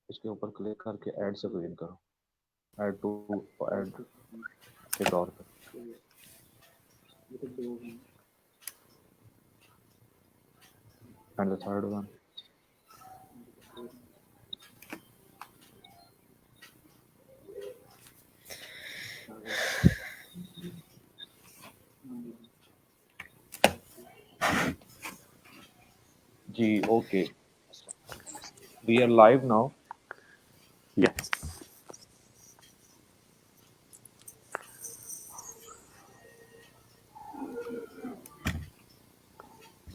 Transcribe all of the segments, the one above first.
इसके ऊपर क्लिक करके ऐड से क्लिक करो, ऐड टू ऐड एक और एंड द थर्ड वन. जी, okay. We are live now. Yes.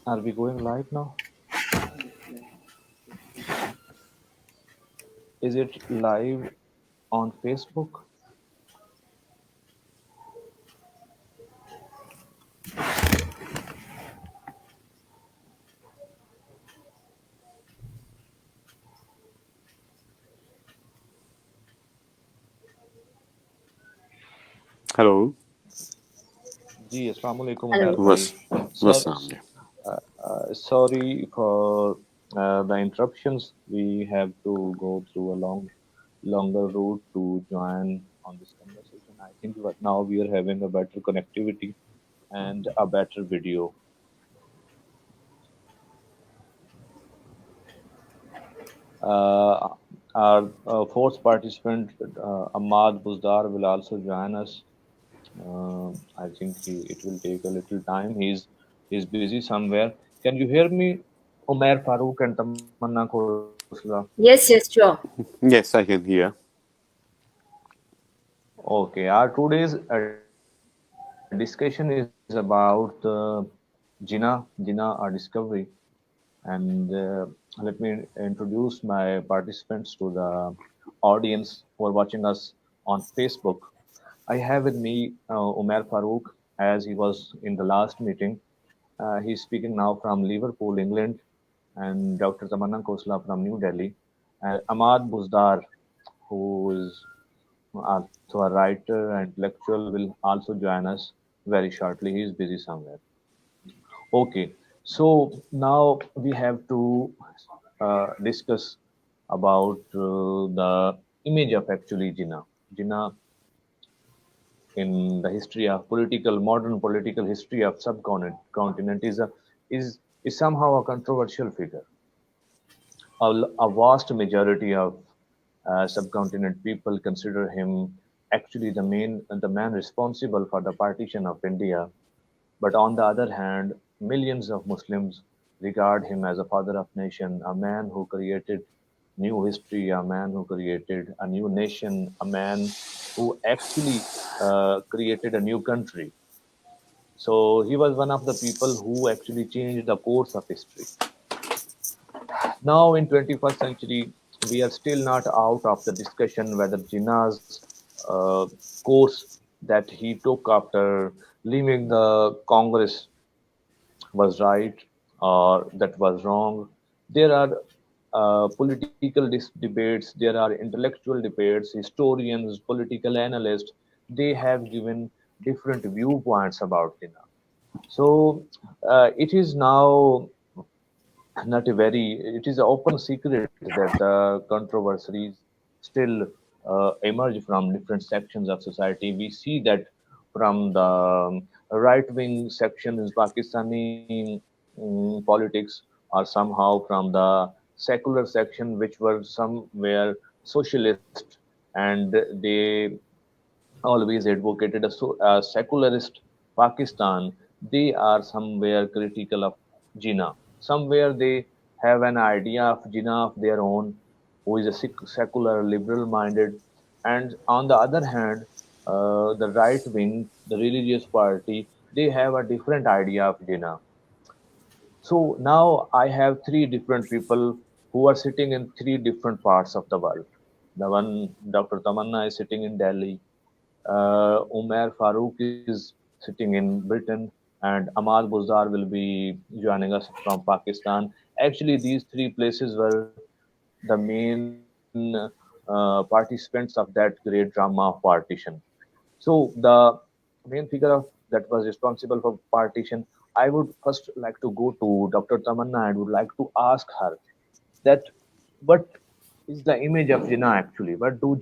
Are we going live now? Is it live on Facebook? Hello. जी, अस्सलाम वालेकुम Hello. उमैर भाई. Wassalam. Sorry for the interruptions. We have to go through a longer route to join on this conversation. I think now we are having a better connectivity and a better video. Our fourth participant, Ahmad Buzdar, will also join us. I think it will take a little time. He's busy somewhere. Can you hear me, Umair, Farooq, and Tamanna Khosla? Yes, sure. Yes, I can hear. Okay, our today's discussion is about Jinnah A Discovery, and let me introduce my participants to the audience who are watching us on Facebook. I have with me Umair Farooq, as he was in the last meeting. He's speaking now from Liverpool, England, and Dr. Tamanna Khosla from New Delhi, and Ahmad Buzdar, who is also a writer and intellectual, will also join us very shortly. He's busy somewhere. Okay, so now we have to discuss about the image of actually Jinnah. Jinnah in the history of modern political history of subcontinent is somehow a controversial figure. A vast majority of subcontinent people consider him actually the man responsible for the partition of India. But on the other hand, millions of Muslims regard him as a father of nation, a man who created new history, a man who created a new nation, a man who actually created a new country. So he was one of the people who actually changed the course of history. Now in 21st century, we are still not out of the discussion whether Jinnah's course that he took after leaving the Congress was right or that was wrong. There are political debates, there are intellectual debates, historians, political analysts. They have given different viewpoints about Jinnah. So it is now not a very, it is an open secret that the controversies still emerge from different sections of society. We see that from the right wing section in Pakistani politics, or somehow from the secular section, which were somewhere socialist, and they always advocated a secularist Pakistan. They are somewhere critical of Jinnah. Somewhere they have an idea of Jinnah of their own, who is a secular, liberal minded. And on the other hand, the right wing, the religious party, they have a different idea of Jinnah. So now I have three different people who are sitting in three different parts of the world. The one, Dr. Tamanna, is sitting in Delhi. Umair Farooq is sitting in Britain, and Ahmad Buzdar will be joining us from Pakistan. Actually, these three places were the main participants of that great drama of partition. So the main figure of that was responsible for partition I would first like to go to Dr. Tamanna and would like to ask her that what is the image of Jinnah actually? What do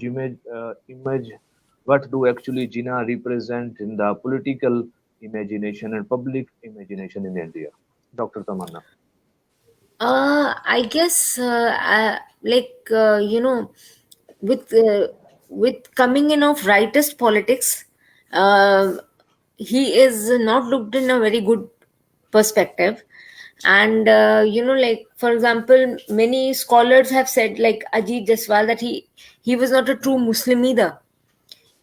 actually Jinnah represent in the political imagination and public imagination in India? Dr. Tamanna. I guess, with coming in of rightist politics, uh, he is not looked in a very good perspective. And like, for example, many scholars have said, like Ajit Jaswal, that he was not a true Muslim either.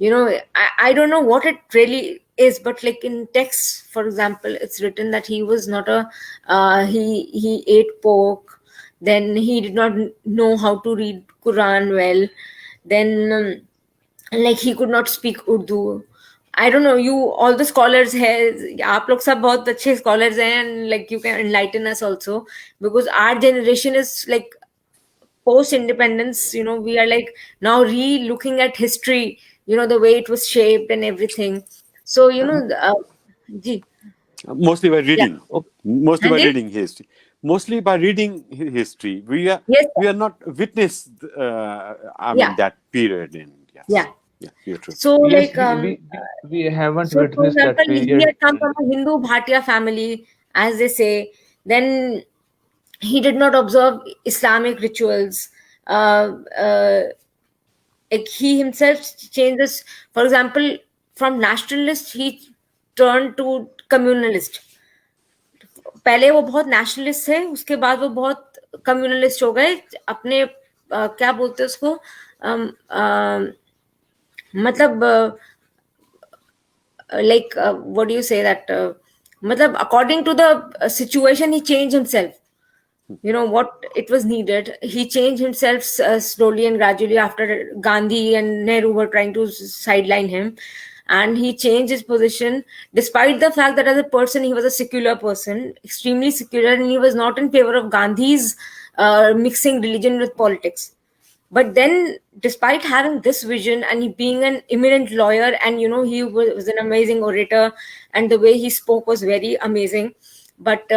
I don't know what it really is, but like in text, for example, it's written that he was not a he ate pork, then he did not know how to read Quran well, then like he could not speak Urdu. I don't know, you all the scholars है आप लोग सब बहुत अच्छे scholars हैं, and like you can enlighten us also, because our generation is like post independence, we are like now re-looking at history, the way it was shaped and everything. So ji, Mostly by yeah. reading, Okay. mostly by And reading history, mostly by reading history. yes, We are not witnessed. I mean yeah, that period in yeah. yes, yeah, you're true. So Yes, like we haven't so for witnessed that example, he period. had come And from a Hindu Bhatia family, as they say. Then he did not observe Islamic rituals. uh, uh, like he himself changes, for example, from nationalist he turned to communalist. पहले वो बहुत nationalist थे, उसके बाद वो बहुत communalist हो गए अपने क्या बोलते हैं उसको, मतलब like what do you say that, मतलब according to the situation he changed himself. What it was needed, he changed himself slowly and gradually after Gandhi and Nehru were trying to sideline him, and he changed his position despite the fact that as a person he was a secular person, extremely secular, and he was not in favor of Gandhi's mixing religion with politics. But then, despite having this vision and he being an eminent lawyer, and he was an amazing orator, and the way he spoke was very amazing. But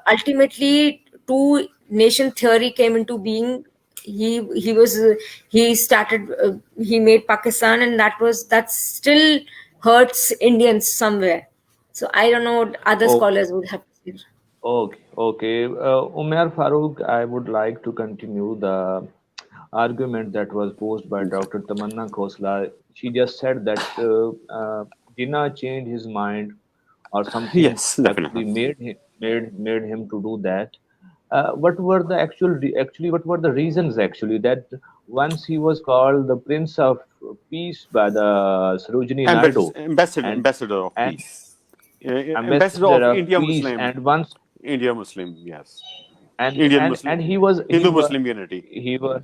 ultimately, two nation theory came into being. He was he started he made Pakistan, and that still hurts Indians somewhere. So I don't know what other oh, scholars would have to say. okay, okay. Umair Farooq, I would like to continue the argument that was posed by Dr. Tamanna Khosla. She just said that Jinnah changed his mind or something Yes, actually definitely. made him to do that. What were the actually what were the reasons actually that once he was called the Prince of Peace by the Sarojini Naidu and Ambassador of and peace, ambassador ambassador of of peace and once India Muslim, yes, and Indian and Muslim, and Hindu Muslim unity. he was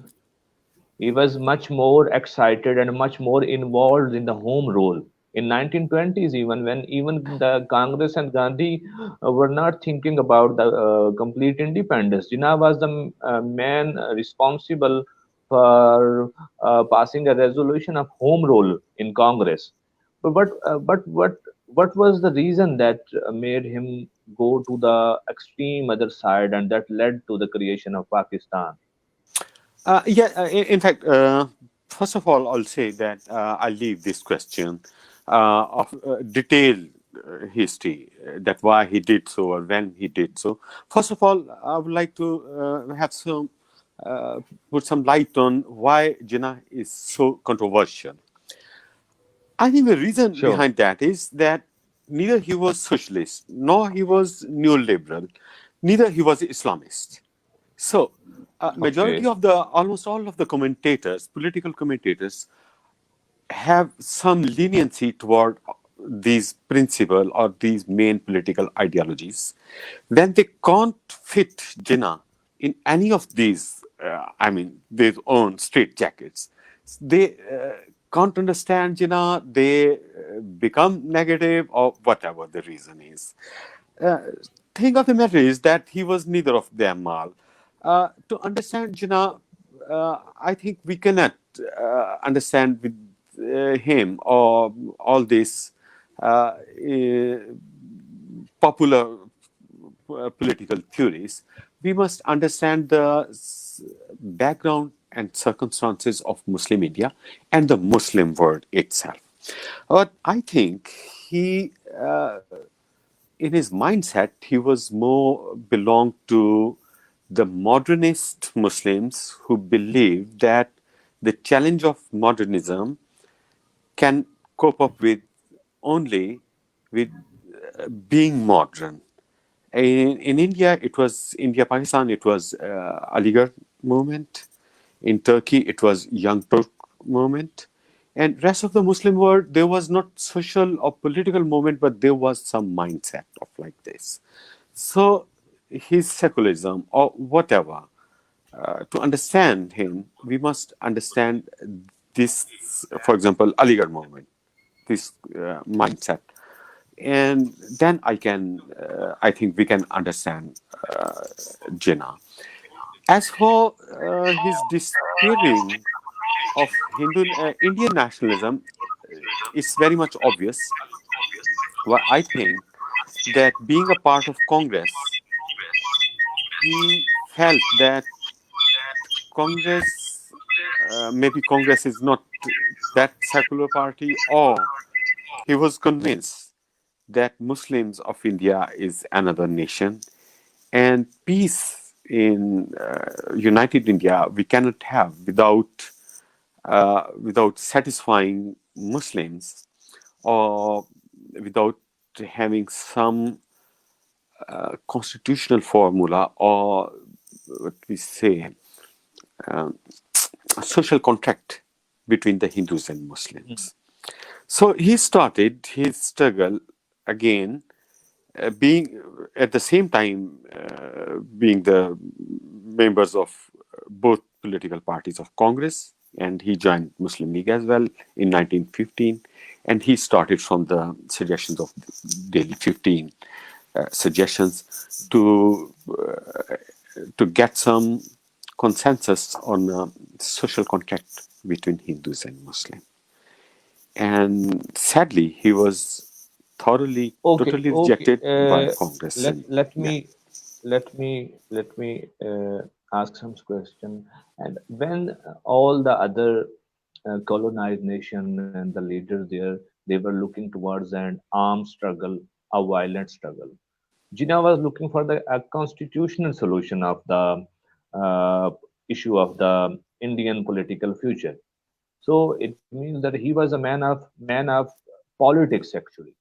he was much more excited and much more involved in the home role in 1920s, even when even the Congress and Gandhi were not thinking about the complete independence. Jinnah was the man responsible for passing a resolution of home rule in Congress. But what was the reason that made him go to the extreme other side and that led to the creation of Pakistan? Yeah, in fact, first of all, I'll say that I'll leave this question of detailed history, that why he did so or when he did so. First of all, I would like to have some uh, put some light on why Jinnah is so controversial. I think the reason Sure. behind that is that neither he was socialist, nor he was neoliberal, neither he was Islamist. So, majority Okay. of the almost all of the commentators, political commentators, have some leniency toward these principle or these main political ideologies. When they can't fit Jinnah in any of these, I mean, their own straight jackets, they can't understand Jinnah, they become negative or whatever the reason is. Uh, thing of the matter is that he was neither of them all. To understand Jinnah, I think we cannot understand with him or all this uh, popular political theories, we must understand the background and circumstances of Muslim India and the Muslim world itself. But I think he, in his mindset, he was more belonged to the modernist Muslims who believed that the challenge of modernism can cope up with only with being modern. In India, it was India Pakistan. It was Aligarh movement. In Turkey, it was Young Turk movement. And rest of the Muslim world, there was not social or political movement, but there was some mindset of like this. So his secularism or whatever, to understand him, we must understand this, for example, Aligarh movement, this mindset. And then I think we can understand Jinnah. As for his despairing of Indian nationalism, it's very much obvious. Well, I think that being a part of Congress, he felt that Congress, maybe Congress is not that secular party, or he was convinced that Muslims of India is another nation, and peace in united India we cannot have without satisfying Muslims, or without having some constitutional formula, or what we say, um, a social contract between the Hindus and Muslims. So he started his struggle again, being at the same time being the members of both political parties of Congress, and he joined Muslim League as well in 1915, and he started from the suggestions of Daily 15 suggestions to get some consensus on a social contract between Hindus and Muslims. And sadly, he was Okay, totally okay. rejected by Congress. Let And let yeah, me let me ask some question. And when all the other colonized nation and the leaders there, they were looking towards an armed struggle, a violent struggle. Jinnah was looking for the a constitutional solution of the uh, issue of the Indian political future. So it means that he was a man of politics actually.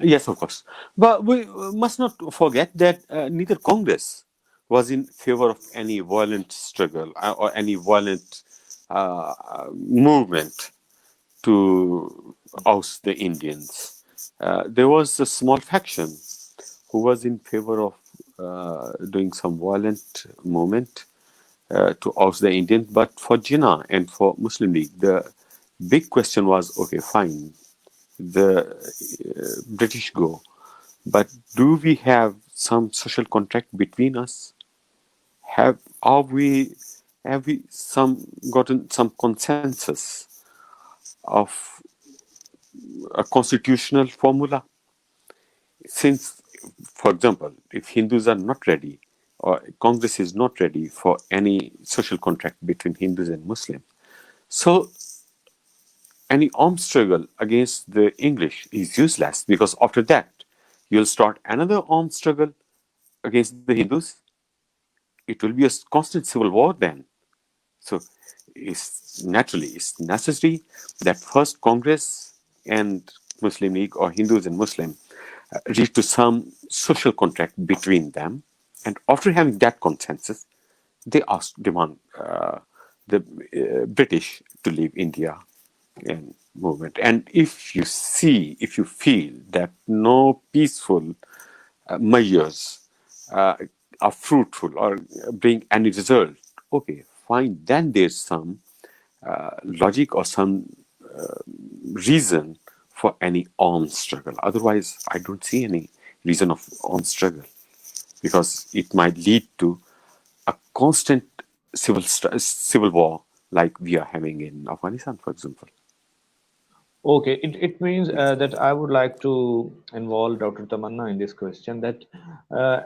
yes, of course. But we must not forget that neither Congress was in favor of any violent struggle or any violent movement to oust the Indians. There was a small faction who was in favor of doing some violent movement to oust the Indians. But for Jinnah and for Muslim League, the big question was, okay, fine, the British go, but do we have some social contract between us? Are we have we some gotten some consensus of a constitutional formula? Since, for example, if Hindus are not ready, or Congress is not ready for any social contract between Hindus and Muslims, so any armed struggle against the English is useless, because after that you'll start another armed struggle against the Hindus. It will be a constant civil war then. So it's necessary that first Congress and Muslim League, or Hindus and Muslim, reach to some social contract between them, and after having that consensus, they demand the British to leave India and movement. And if you feel that no peaceful measures uh, are fruitful or bring any result, okay, fine. Then there's some logic or some reason for any armed struggle. Otherwise, I don't see any reason of armed struggle, because it might lead to a constant civil war like we are having in Afghanistan, for example. Okay, it means that I would like to involve Dr. Tamanna in this question that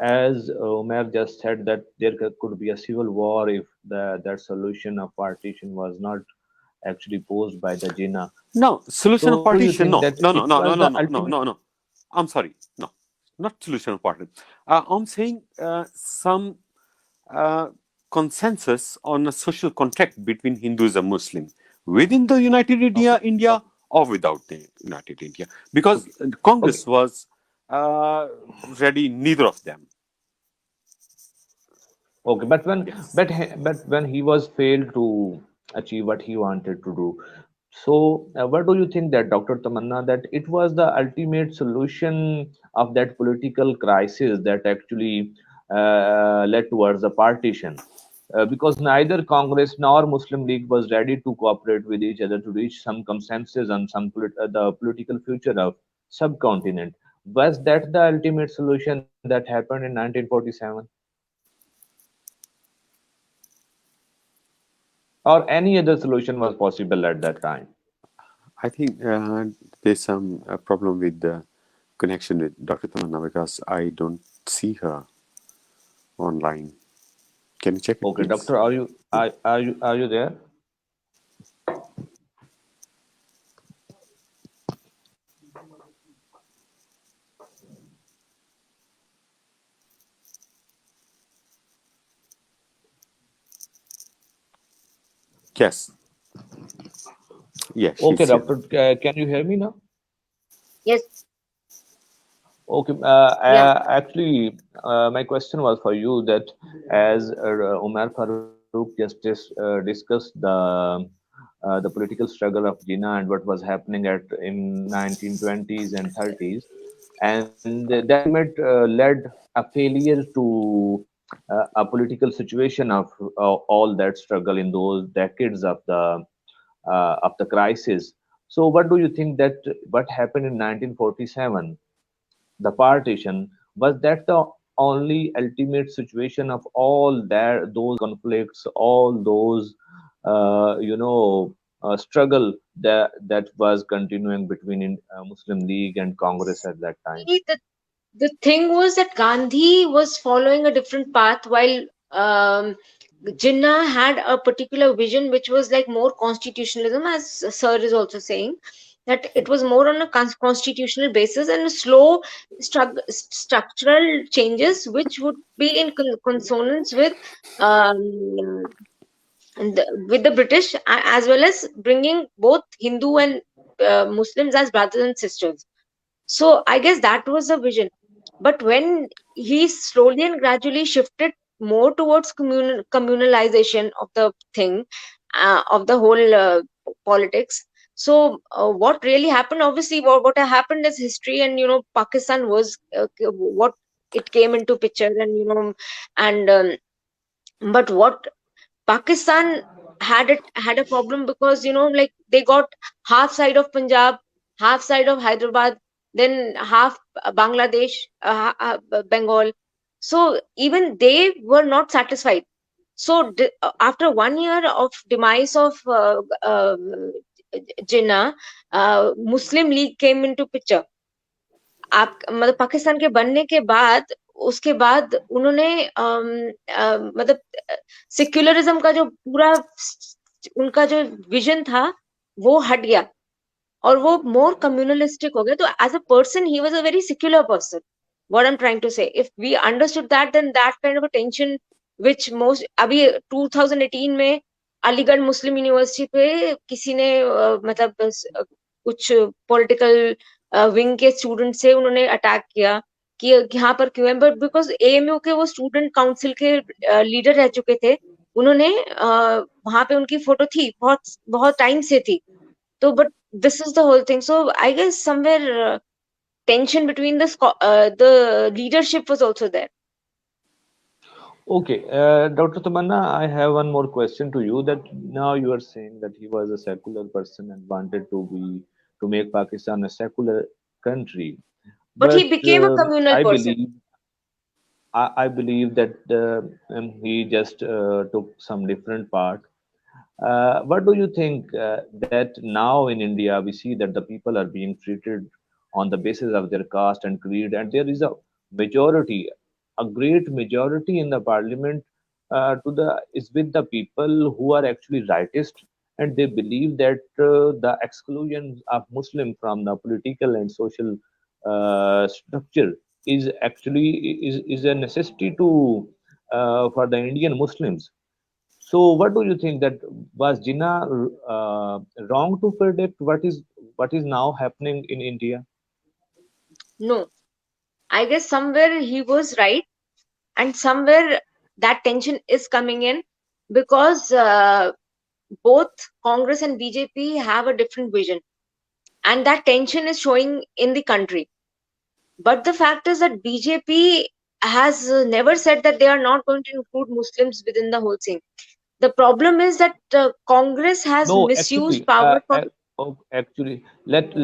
as Umair just said that there could be a civil war if that solution of partition was not actually posed by the Jinnah. No, solution So of do you partition. think that No, no, it no, no, was no, the no, no, no, ultimate? no, no. I'm sorry. No, not solution of partition. I'm saying some uh, consensus on a social contract between Hindus and Muslims within the United Okay, India okay, or without the United India, because okay, okay, Congress was ready neither of them. okay. Yes, But when he was failed to achieve what he wanted to do, so what do you think that Dr. Tamanna that it was the ultimate solution of that political crisis that actually led towards the partition? Because neither Congress nor Muslim League was ready to cooperate with each other to reach some consensus on the political future of subcontinent. Was that the ultimate solution that happened in 1947, or any other solution was possible at that time? I think there's some problem with the connection with Dr. Tamanna because I don't see her online. Can you check it, Okay, please? doctor, are you there? Yes, yes, Okay, she's here. doctor, can you hear me now? Yes. Okay, Yeah. actually, my question was for you that as Umar Farooq just discussed the political struggle of Jinnah and what was happening at in 1920s and 30s, and that led a failure to a political situation of all that struggle in those decades of the crisis. So, what do you think that what happened in 1947? The partition, was that the only ultimate situation of all that those conflicts, all those struggle that was continuing between Muslim League and Congress at that time? See, the thing was that Gandhi was following a different path, while Jinnah had a particular vision which was like more constitutionalism, as Sir is also saying, that it was more on a constitutional basis and slow structural changes which would be in consonance um, with the British, as well as bringing both Hindu and Muslims as brothers and sisters. So I guess that was the vision. But when he slowly and gradually shifted more towards communalization of the thing, of the whole politics. So what really happened? Obviously, what happened is history, and Pakistan was what it came into picture, and and but what Pakistan had a problem because like they got half side of Punjab, half side of Hyderabad, then half Bangladesh, Bengal. So even they were not satisfied. So after 1 year of demise of Jinnah, Muslim League came into picture. आप मतलब पाकिस्तान के बनने के बाद उसके बाद उन्होंने मतलब सेक्युलरिज्म का जो पूरा उनका जो विजन था वो हट गया और वो मोर कम्युनलिस्टिक हो गया तो as a person he was a very secular person what I am trying to say if we understood that then that kind of a tension which most अभी 2018 में अलीगढ़ मुस्लिम यूनिवर्सिटी पे किसी ने मतलब कुछ पॉलिटिकल विंग के स्टूडेंट से उन्होंने अटैक किया कि यहाँ पर क्यों है बट बिकॉज एएमयू के वो स्टूडेंट काउंसिल के लीडर रह चुके थे उन्होंने वहां पे उनकी फोटो थी बहुत बहुत टाइम से थी so, but this is the whole thing. So, I guess somewhere tension between the leadership was also there. Okay, Dr. Tamanna, I have one more question to you. That now you are saying that he was a secular person and wanted to make Pakistan a secular country, But he but became a communal person. I believe that he just took some different part. What do you think that now in India we see that the people are being treated on the basis of their caste and creed, and there is a majority, a great majority in the parliament to the is with the people who are actually rightist, and they believe that the exclusion of Muslim from the political and social structure is actually is a necessity to for the Indian Muslims. So, what do you think that was Jinnah wrong to predict what is now happening in India? No, I guess somewhere he was right, and somewhere that tension is coming in because both Congress and BJP have a different vision, and that tension is showing in the country. But the fact is that BJP has never said that they are not going to include Muslims within the whole thing. The problem is that Congress has No, misused actually, power for. actually, let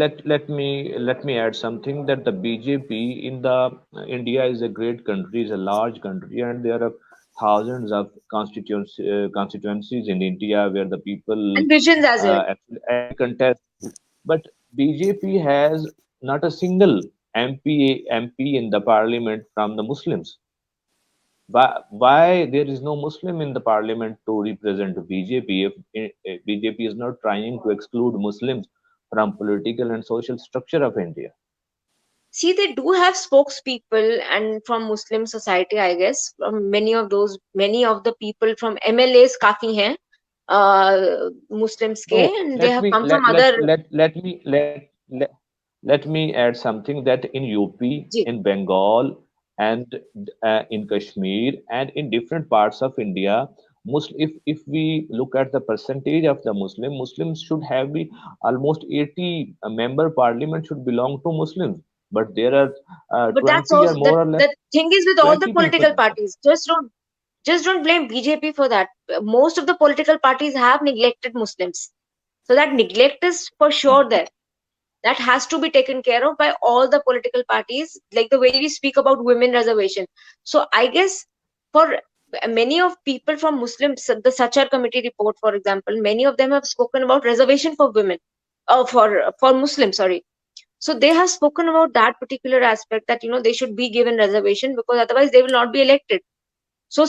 me add something that the BJP in the India is a great country, is a large country, and there are thousands of constituencies in India where the people And visions as well. actually contest. But BJP has not a single MP in the parliament from the Muslims. Why there is no Muslim in the parliament to represent BJP if BJP is not trying to exclude Muslims from political and social structure of India? See, they do have spokespeople and from Muslim society, I guess. From many of the people from MLAs काफी हैं, Muslims के, No, and they let have me come from other. let me add something that in UP, जी. in Bengal, and in Kashmir, and in different parts of India, if we look at the percentage of the Muslims should have be almost 80 member parliament should belong to Muslims, but there are But that's 20 or also more or less the thing is with all the 20 people. political parties. Just don't blame BJP for that. Most of the political parties have neglected Muslims, so that neglect is for sure there. That has to be taken care of by all the political parties, like the way we speak about women reservation. So I guess for many of people from Muslims, the Sachar committee report, for example, many of them have spoken about reservation for women, for Muslims, sorry. So they have spoken about that particular aspect, that they should be given reservation because otherwise they will not be elected. So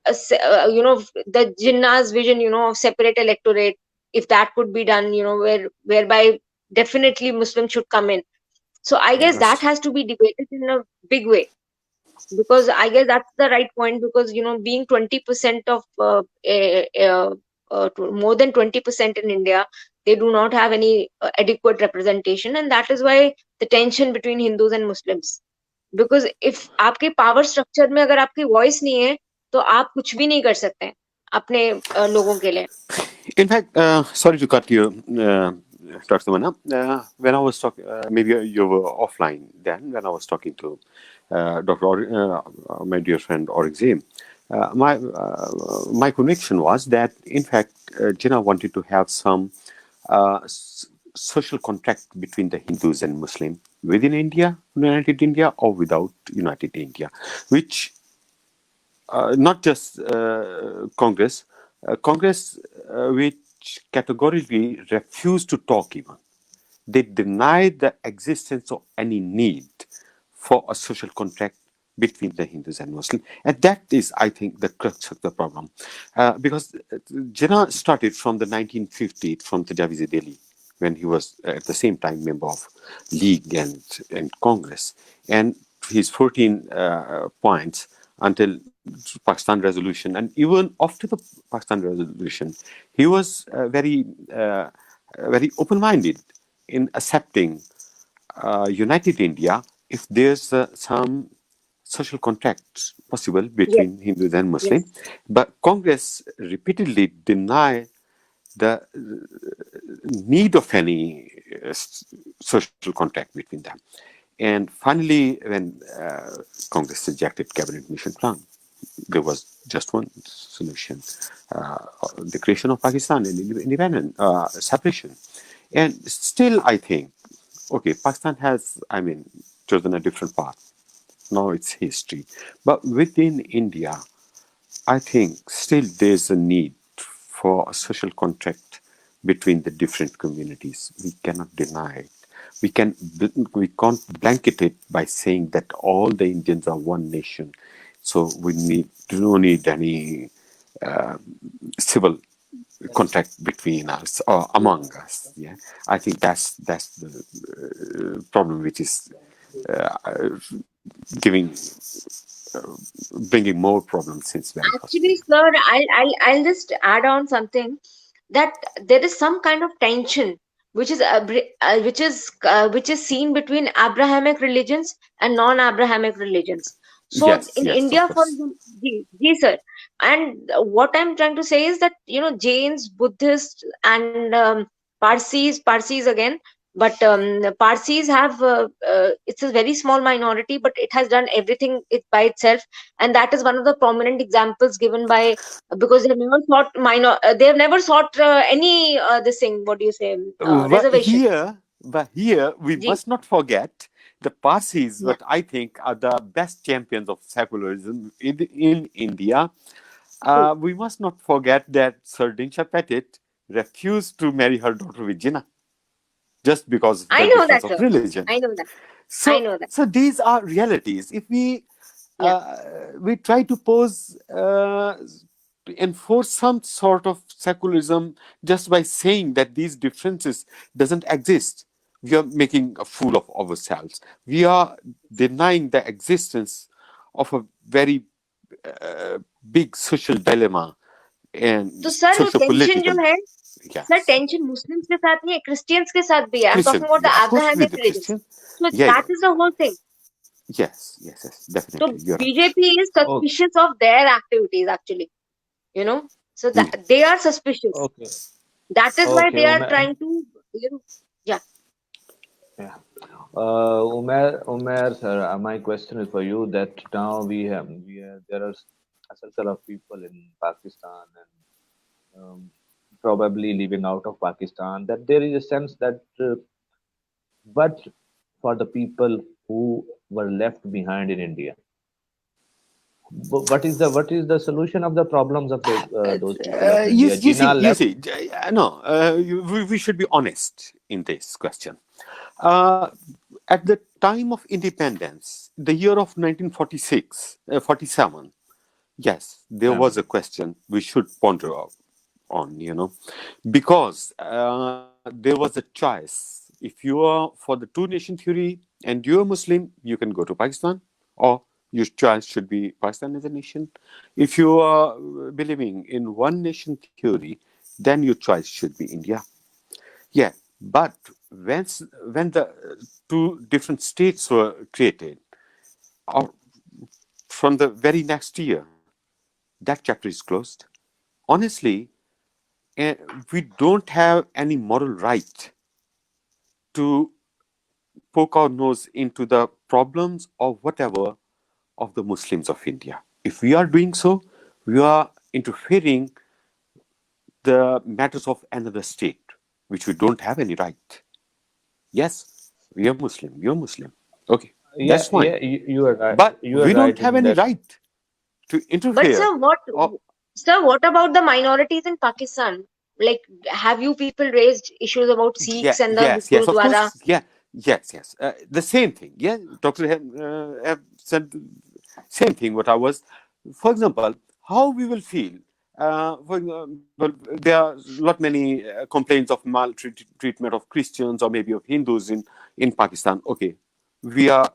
the Jinnah's vision, of separate electorate, if that could be done, whereby definitely Muslims should come in. So I guess that Yes. has to be debated in a big way, because I guess that's the right point, because being 20% of more than 20% in India, they do not have any adequate representation, and that is why the tension between Hindus and Muslims. Because if आपके power structure में अगर आपकी voice नहीं है, तो आप कुछ भी नहीं कर सकते हैं अपने लोगों के लिए. In fact, sorry to cut you, Dr. Tamanna. When I was talking, maybe you were offline then, when I was talking to my dear friend Aurangzeb, my conviction was that, in fact, Jinnah wanted to have some social contract between the Hindus and Muslim within India, United India, or without United India, which not just Congress which categorically refused to talk even. They denied the existence of any need for a social contract between the Hindus and Muslims. And that is, I think, the crux of the problem. Because Jinnah started from the 1950s from the Javizi Delhi, when he was at the same time member of League and Congress. And his 14 points until Pakistan resolution, and even after the Pakistan resolution, he was very open-minded in accepting united India if there's some social contracts possible Yes, between Hindus and yes. Muslims. But Congress repeatedly denied the need of any social contract between them. And finally, when Congress rejected cabinet mission plan, there was just one solution: the creation of Pakistan and independent separation. And still, I think, okay, Pakistan has, I mean, chosen a different path. Now it's history. But within India, I think still there's a need for a social contract between the different communities. We cannot deny it. We can't blanket it by saying that all the Indians are one nation. So we don't need any civil contract between us or among us. Yeah, I think that's the problem, which is giving bringing more problems since very first Actually, day. sir, I'll just add on something, that there is some kind of tension which is which is seen between Abrahamic religions and non-Abrahamic religions. So Yes, in yes, of India, for course. example, sir, and what I'm trying to say is that Jains, Buddhists, and Parsis again. But Parsis have it's a very small minority, but it has done everything by itself, and that is one of the prominent examples given by, because they have never sought any this thing, what do you say, But reservation. here we Ji. must not forget the Parsis, Yeah. what I think are the best champions of secularism in India. True. We must not forget that Sir Dinsha Petit refused to marry her daughter with Jinnah just because of I the know difference that, of sir. religion. I know that. I So, know that. so these are realities. If Yeah. uh, we try to pose to enforce some sort of secularism just by saying that these differences doesn't exist, we are making a fool of ourselves. We are denying the existence of a very big social dilemma and तो sir वो social tension जो political. है, sir Yes, tension Muslims के साथ नहीं है, Christians के साथ भी है. I am Christian. Talking about the Yeah, of course, with the Abrahamic religion. Christian. So Yeah, yeah. that is the whole thing. Yes, yes, yes. So Definitely, you're right. BJP is Okay, suspicious of their activities actually, you know. So Yeah. that they are suspicious. okay, That is why okay, they are Umair. trying to, you know, yeah. Yeah. Umair, sir, my question is for you. That now we have there are a circle of people in Pakistan and probably living out of Pakistan. That there is a sense that, but for the people who were left behind in India, what is the solution of the problems of those people of India? Jinnah You left. see, no, we should be honest in this question. Uh, at the time of independence, the year of 1946, 47, yes, there Yeah. was a question we should ponder on, because there was a choice. If you are for the two nation theory and you're Muslim, you can go to Pakistan, or your choice should be Pakistan as a nation. If you are believing in one nation theory, then your choice should be India. Yeah, but when the two different states were created, or from the very next year, that chapter is closed. Honestly, eh, we don't have any moral right to poke our nose into the problems or whatever of the Muslims of India. If we are doing so, we are interfering the matters of another state, which we don't have any right. Yes, we are Muslim. You're Muslim. Okay, Yeah, that's fine. yeah, you are right. But You are we don't right have in any that. right to But interfere. sir, what, Or sir, what about the minorities in Pakistan? Like, have you people raised issues about yeah, Sikhs and the yes, yes, of Gurudwara? course. Yeah, yes, yes. The same thing. Yeah, Doctor have said same thing. What I was, for example, how we will feel. For example, there are lot many complaints of maltreatment of Christians or maybe of Hindus in Pakistan. Okay, we are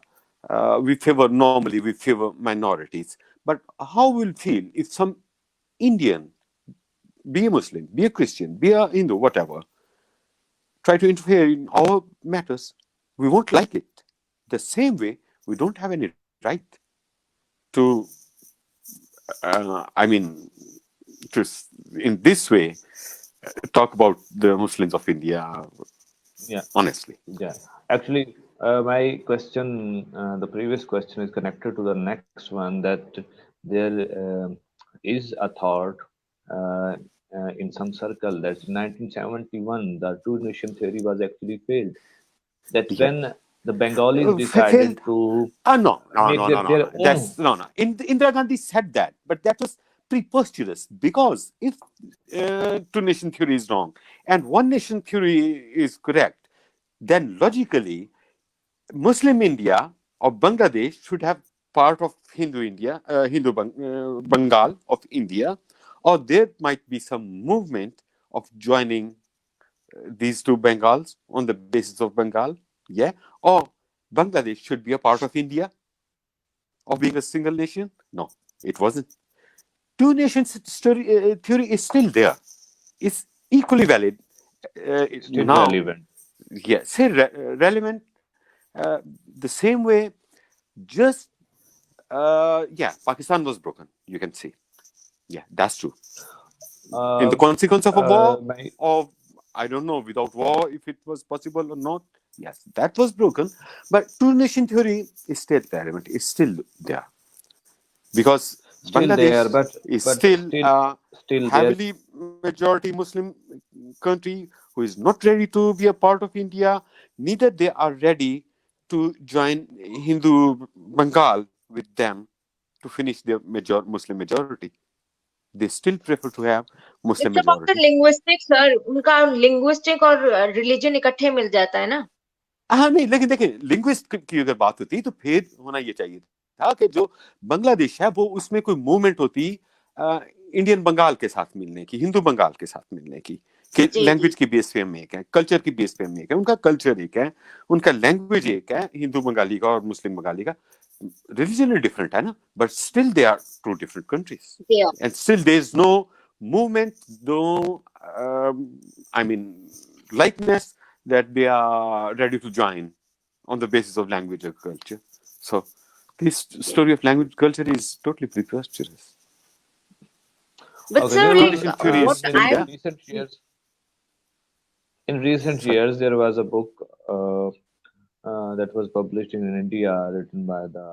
we favor normally we favor minorities, but how we'll feel if some Indian, be a Muslim, be a Christian, be a Hindu, whatever, try to interfere in our matters, we won't like it. The same way, we don't have any right to, I mean, to in this way talk about the Muslims of India Yeah, honestly. yeah. Actually, my question, the previous question is connected to the next one, that there is a thought uh, in some circle that in 1971 the two nation theory was actually failed. That's Yeah. when the Bengalis Failed. decided to No, no, make no, no, no, their no. own. That's no, no. Indira Gandhi said that, but that was preposterous, because if two nation theory is wrong and one nation theory is correct, then logically Muslim India or Bangladesh should have part of Hindu India, Bengal of India, or there might be some movement of joining these two Bengals on the basis of Bengal, yeah, or Bangladesh should be a part of India of being a single nation. No, it wasn't. Two nations story, theory is still there. It's equally valid Still now. relevant. Yeah, say relevant the same way. Just yeah, Pakistan was broken. You can see. Yeah, that's true. In the Uh, consequence of a war, my or I don't know, without war, if it was possible or not. Yes, that was broken. But two nation theory is still relevant. It's still there because still there, Bangladesh is but still still a still there. heavily majority Muslim country who is not ready to be a part of India. Neither they are ready to join Hindu Bengal with them to finish their Muslim majority. They still prefer to have Muslim it's about the majority. Linguistic sir, उनका linguistic और religion इकट्ठे मिल जाता है ना. हाँ नहीं, लेकिन देखें लिंग्विस्ट की अगर बात होती तो फिर होना ये चाहिए था कि जो बांग्लादेश है वो उसमें कोई मूवमेंट होती इंडियन बंगाल के साथ मिलने की, हिंदू बंगाल के साथ मिलने की, कि जी जी. लैंग्वेज की बेस पे हम एक है, कल्चर की बेस पे हम एक है, उनका कल्चर एक है, उनका लैंग्वेज एक है, हिंदू बंगाली का और मुस्लिम बंगाली का. रिलीजन डिफरेंट है ना, but still they are two different countries they are. And still there is no movement, no, I mean, likeness that they are ready to join on the basis of language or culture. So, this story of language culture is totally preposterous. But Okay, sir, there Two was like nation theory is what still I, in there. recent years. In recent Sorry. years, there was a book that was published in India, written by the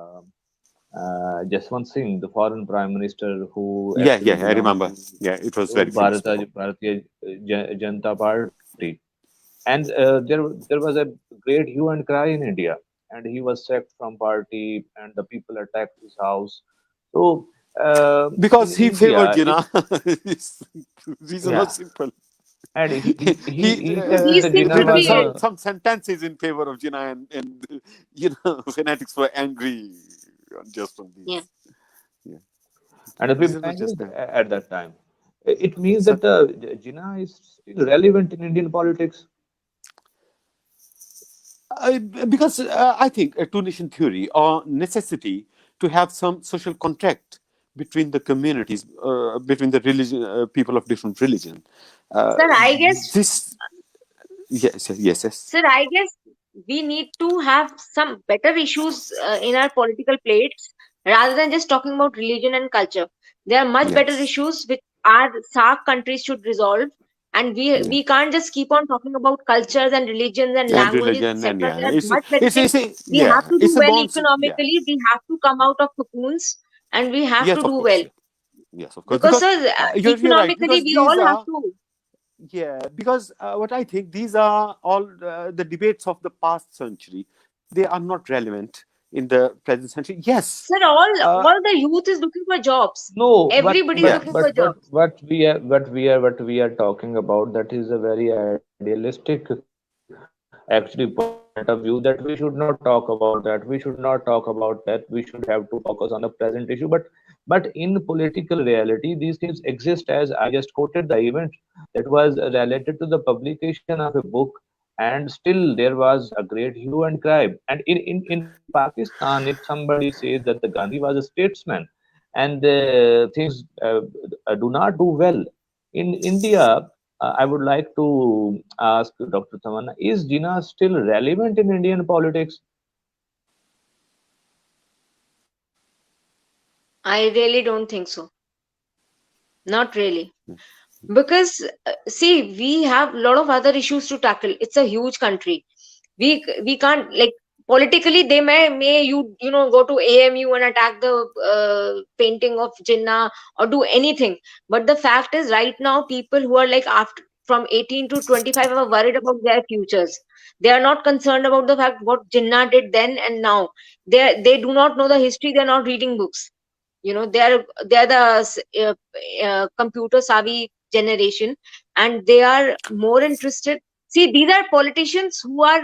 Jaswant Singh, the foreign prime minister who Yeah, actually yeah, I belonged remember. to Yeah, it was very famous Bharata, book. Bharatiya Janata Party, and there was a great hue and cry in India, and he was sacked from party, and the people attacked his house. So in Because he favored India, Jinnah. Reason yeah, was simple. and he so said that these the things Jinnah should Written was be, a some sentences in favor of Jinnah, and fanatics were angry just on yeah. these. Yeah, and the people reason was angry just that. at that time. It means So, that Jinnah is still relevant in Indian politics. because I think a two nation theory or necessity to have some social contract between the communities, between the religion, people of different religion. Uh, Sir, I guess, this, yes, yes, yes. sir, I guess we need to have some better issues in our political plates rather than just talking about religion and culture. There are much better Yes, issues which our SAARC countries should resolve, and yeah. we can't just keep on talking about cultures and religions and And languages, religion, and etc. yeah, There are much better things. We have yeah, to do it's a well bonds, yeah. economically. We have to come out of cocoons, and we have Yes, to of do course, well yeah. Yes, of course, because because sir, you're right, economically because we these all have are, to. yeah, because what I think, these are all the debates of the past century. They are not relevant in the present century. Yes, Sir, uh, all the youth is looking for jobs. No, Everybody is yeah, looking for jobs. what we are talking about, that is a very idealistic actually point of view, that we should not talk about that. We should not talk about that. We should have to focus on the present issue. But in political reality, these things exist, as I just quoted the event that was related to the publication of a book, and still there was a great hue and cry. And in Pakistan, if somebody says that the Gandhi was a statesman and things do not do well in India, I would like to ask Dr. Tamanna, is Jinnah still relevant in Indian politics? I really don't think so. Not really. Because see, we have a lot of other issues to tackle. It's a huge country. We can't, like, politically they may you know, go to AMU and attack the painting of Jinnah or do anything. But the fact is, right now, people who are like after from 18 to 25 are worried about their futures. They are not concerned about the fact what Jinnah did then and now. They do not know the history. They are not reading books. they are the computer savvy generation, and they are more interested. See, these are politicians who are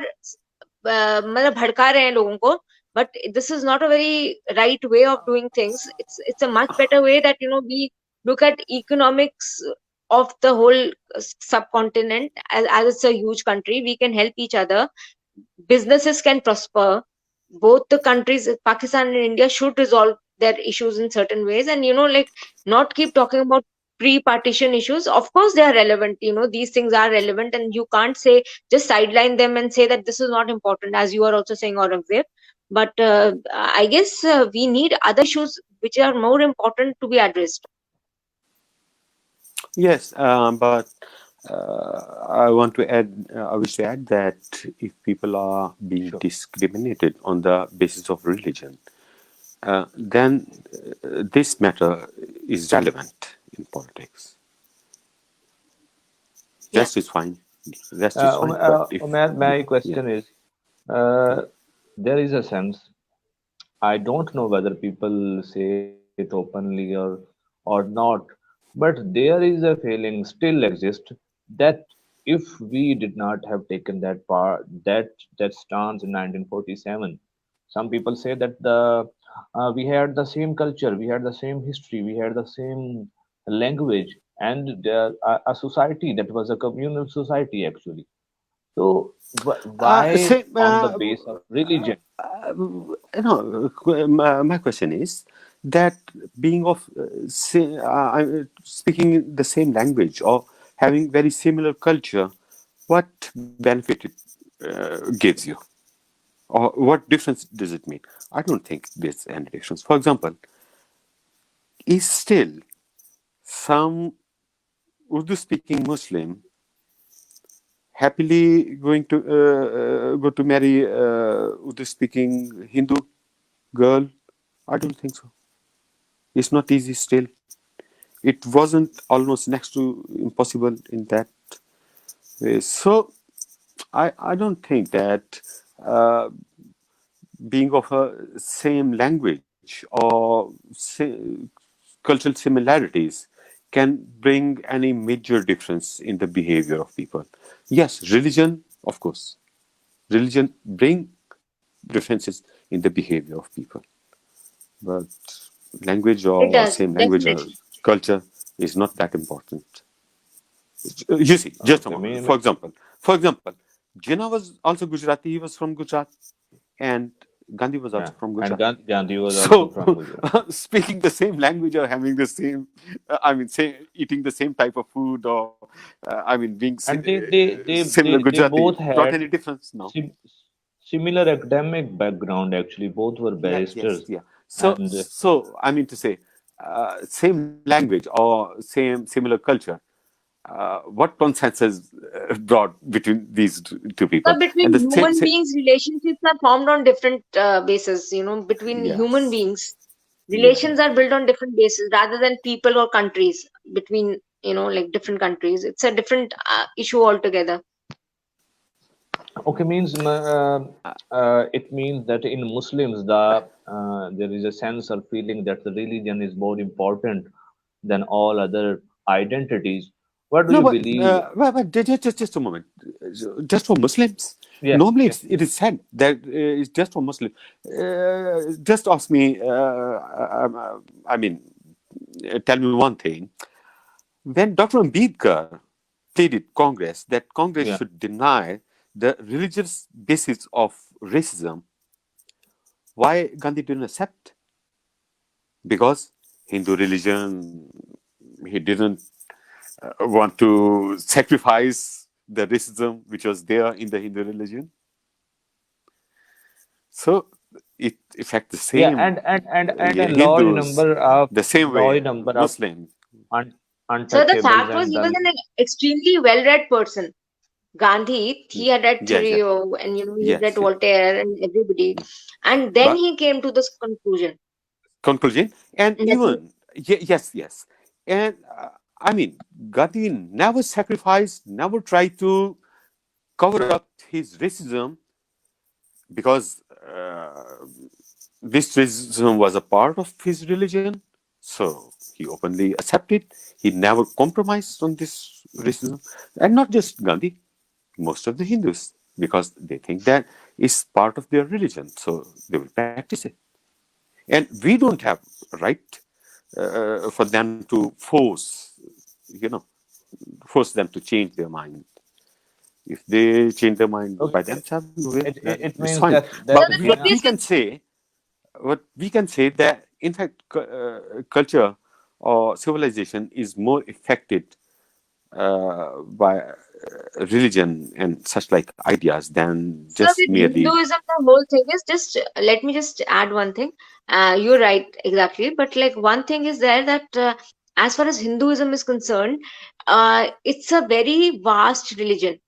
मतलब भड़का रहे हैं लोगों को, but this is not a very right way of doing things. It's a much better way that we look at economics of the whole subcontinent. As it's a huge country, we can help each other, businesses can prosper. Both the countries, Pakistan and India, should resolve their issues in certain ways, and like, not keep talking about pre-partition issues. Of course they are relevant, these things are relevant, and you can't say, just sideline them and say that this is not important, as you are also saying, Aurangzeb. But I guess we need other issues which are more important to be addressed. Yes, but I want to add, I wish to add that if people are being Sure. discriminated on the basis of religion, then this matter is relevant in politics. Yeah. Rest is fine. Rest is fine. But if, Umair, my yeah, question is, uh, there is a sense, I don't know whether people say it openly or not, but there is a feeling still exists that if we did not have taken that stance in 1947, some people say that we had the same culture, we had the same history, we had the same language, and a society that was a communal society actually. So why same. on the base of religion? My question is that being of speaking the same language or having very similar culture, what benefit it gives you, or what difference does it make? I don't think there's any difference. For example, is still some Urdu-speaking Muslim happily going to go to marry Urdu-speaking Hindu girl? I don't think so. It's not easy still. It wasn't almost next to impossible in that way. So I don't think that uh, being of a same language or cultural similarities can bring any major difference in the behavior of people. Yes, religion, of course, religion bring differences in the behavior of people, but language It or does, same language or definitely. culture is not that important. You see, just a Okay, moment. For example, Jinnah was also Gujarati. He was from Gujarat, and Gandhi was yeah, also from and Gujarat. Gandhi was also So, from Gujarat. speaking the same language or having the same, I mean, say, eating the same type of food, or I mean, being And similar they Gujarati, both not had any difference now. sim- similar academic background actually. Both were Yeah, yes, barristers, yeah. So, and so I mean to say, same language or similar culture. What consensus brought between these two people? But And the between same, human beings, relationships are formed on different bases. Between human yes, beings, yeah. relations are built on different bases rather than people or countries. Between, like, different countries, it's a different issue altogether. okay, means it means that in Muslims there is a sense or feeling that the religion is more important than all other identities. What do No, you but believe? just a moment. Just for Muslims. Yeah, Normally, yeah, it is said that it's just for Muslims. Just ask me. I mean, tell me one thing. When Dr. Ambedkar pleaded Congress that Congress yeah. should deny the religious basis of racism, why Gandhi didn't accept? Because Hindu religion, he didn't want to sacrifice the racism which was there in the Hindu religion. So it affects the Yeah, same and a Hindus the same large way number of Muslim. un, So the untouchables fact was, and he was the an extremely well-read person. Gandhi, he had read Yeah, yeah, Thoreau, and he read yes, yeah. Voltaire and everybody, and then But he came to this conclusion. conclusion, and That even yes, yes, and I mean Gandhi never sacrificed, never tried to cover up his racism because this racism was a part of his religion. So he openly accepted. He never compromised on this racism, and not just Gandhi, most of the Hindus, because they think that it's part of their religion, so they will practice it. And we don't have right for them to you know, force them to change their mind. If they change their mind by Okay, themselves, well, then it it's means fine. So that But the what thing Jinnah. we is can say, that in fact, culture or civilization is more affected by religion and such like ideas than So just with merely. Hinduism, the whole thing is just let me just add one thing. You're right, exactly. But like one thing is there that as far as Hinduism is concerned, it's a very vast religion.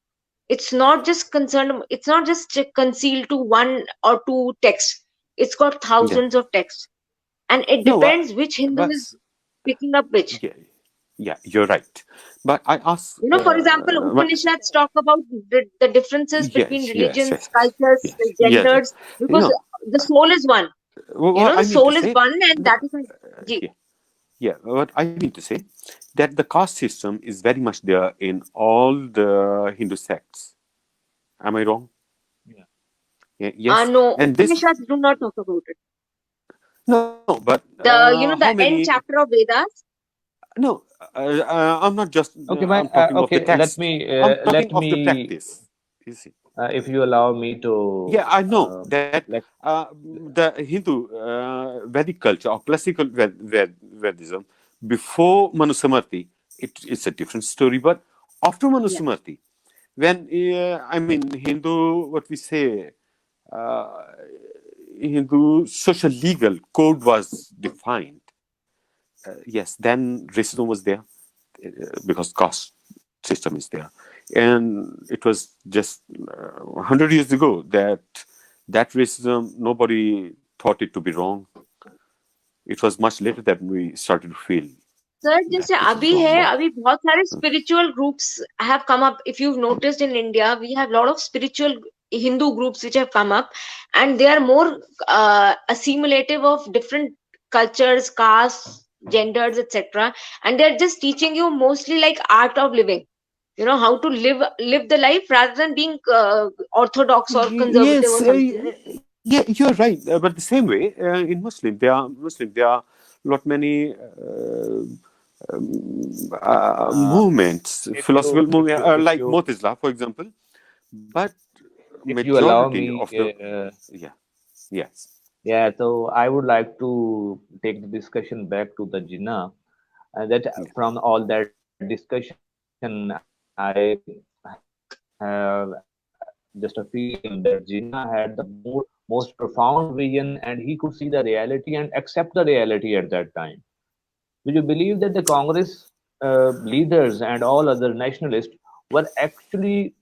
It's not just concerned. It's not just concealed to one or two texts. It's got Yeah. thousands of texts, and it No, depends which Hindu but is picking up which. yeah, yeah, you're right. But I ask, For example, but Upanishads talk about the differences between yes, yes, religions, yes, cultures, yes, yes, yes. genders, You because know, the soul is one. what The I mean to soul is say, one, and no, that is why. Ji. yeah, yeah. What I mean to say that the caste system is very much there in all the Hindu sects. Am I wrong? Yeah. Yes, No, and this Upanishads do not talk about it. no, but how The many? end chapter of Vedas. No, I'm not just. Okay, I'm talking of the okay. text. I'm talking Let of the me, practice. You see. if you allow me to, Yeah, I know that let the Hindu Vedic culture or classical Vedism before Manusamarti, it's a different story. But after Yeah. Manusamarti, when I mean Hindu, what we say, uh, Hindu social legal code was defined. Yes, then racism was there because caste system is there, and it was just 100 years ago that racism nobody thought it to be wrong. It was much later that we started to feel sir that जैसे this is अभी wrong. है But अभी बहुत सारे spiritual groups have come up. If you've noticed in India, we have a lot of spiritual Hindu groups which have come up, and they are more assimilative of different cultures, castes, genders, etc. And they're just teaching you mostly like art of living. How to live the life rather than being orthodox or conservative yes, or something. yeah, you're right. But the same way in Muslim, there are lot many uh, movements, if you philosophical movement, if like you Motizla, for example. But if you allow majority me, of the yeah, yes, yeah. So I would like to take the discussion back to the Jinnah, and that yeah. from all that discussion, I have just a feeling that Jinnah had the most profound vision, and he could see the reality and accept the reality at that time. Do you believe that the Congress leaders and all other nationalists were actually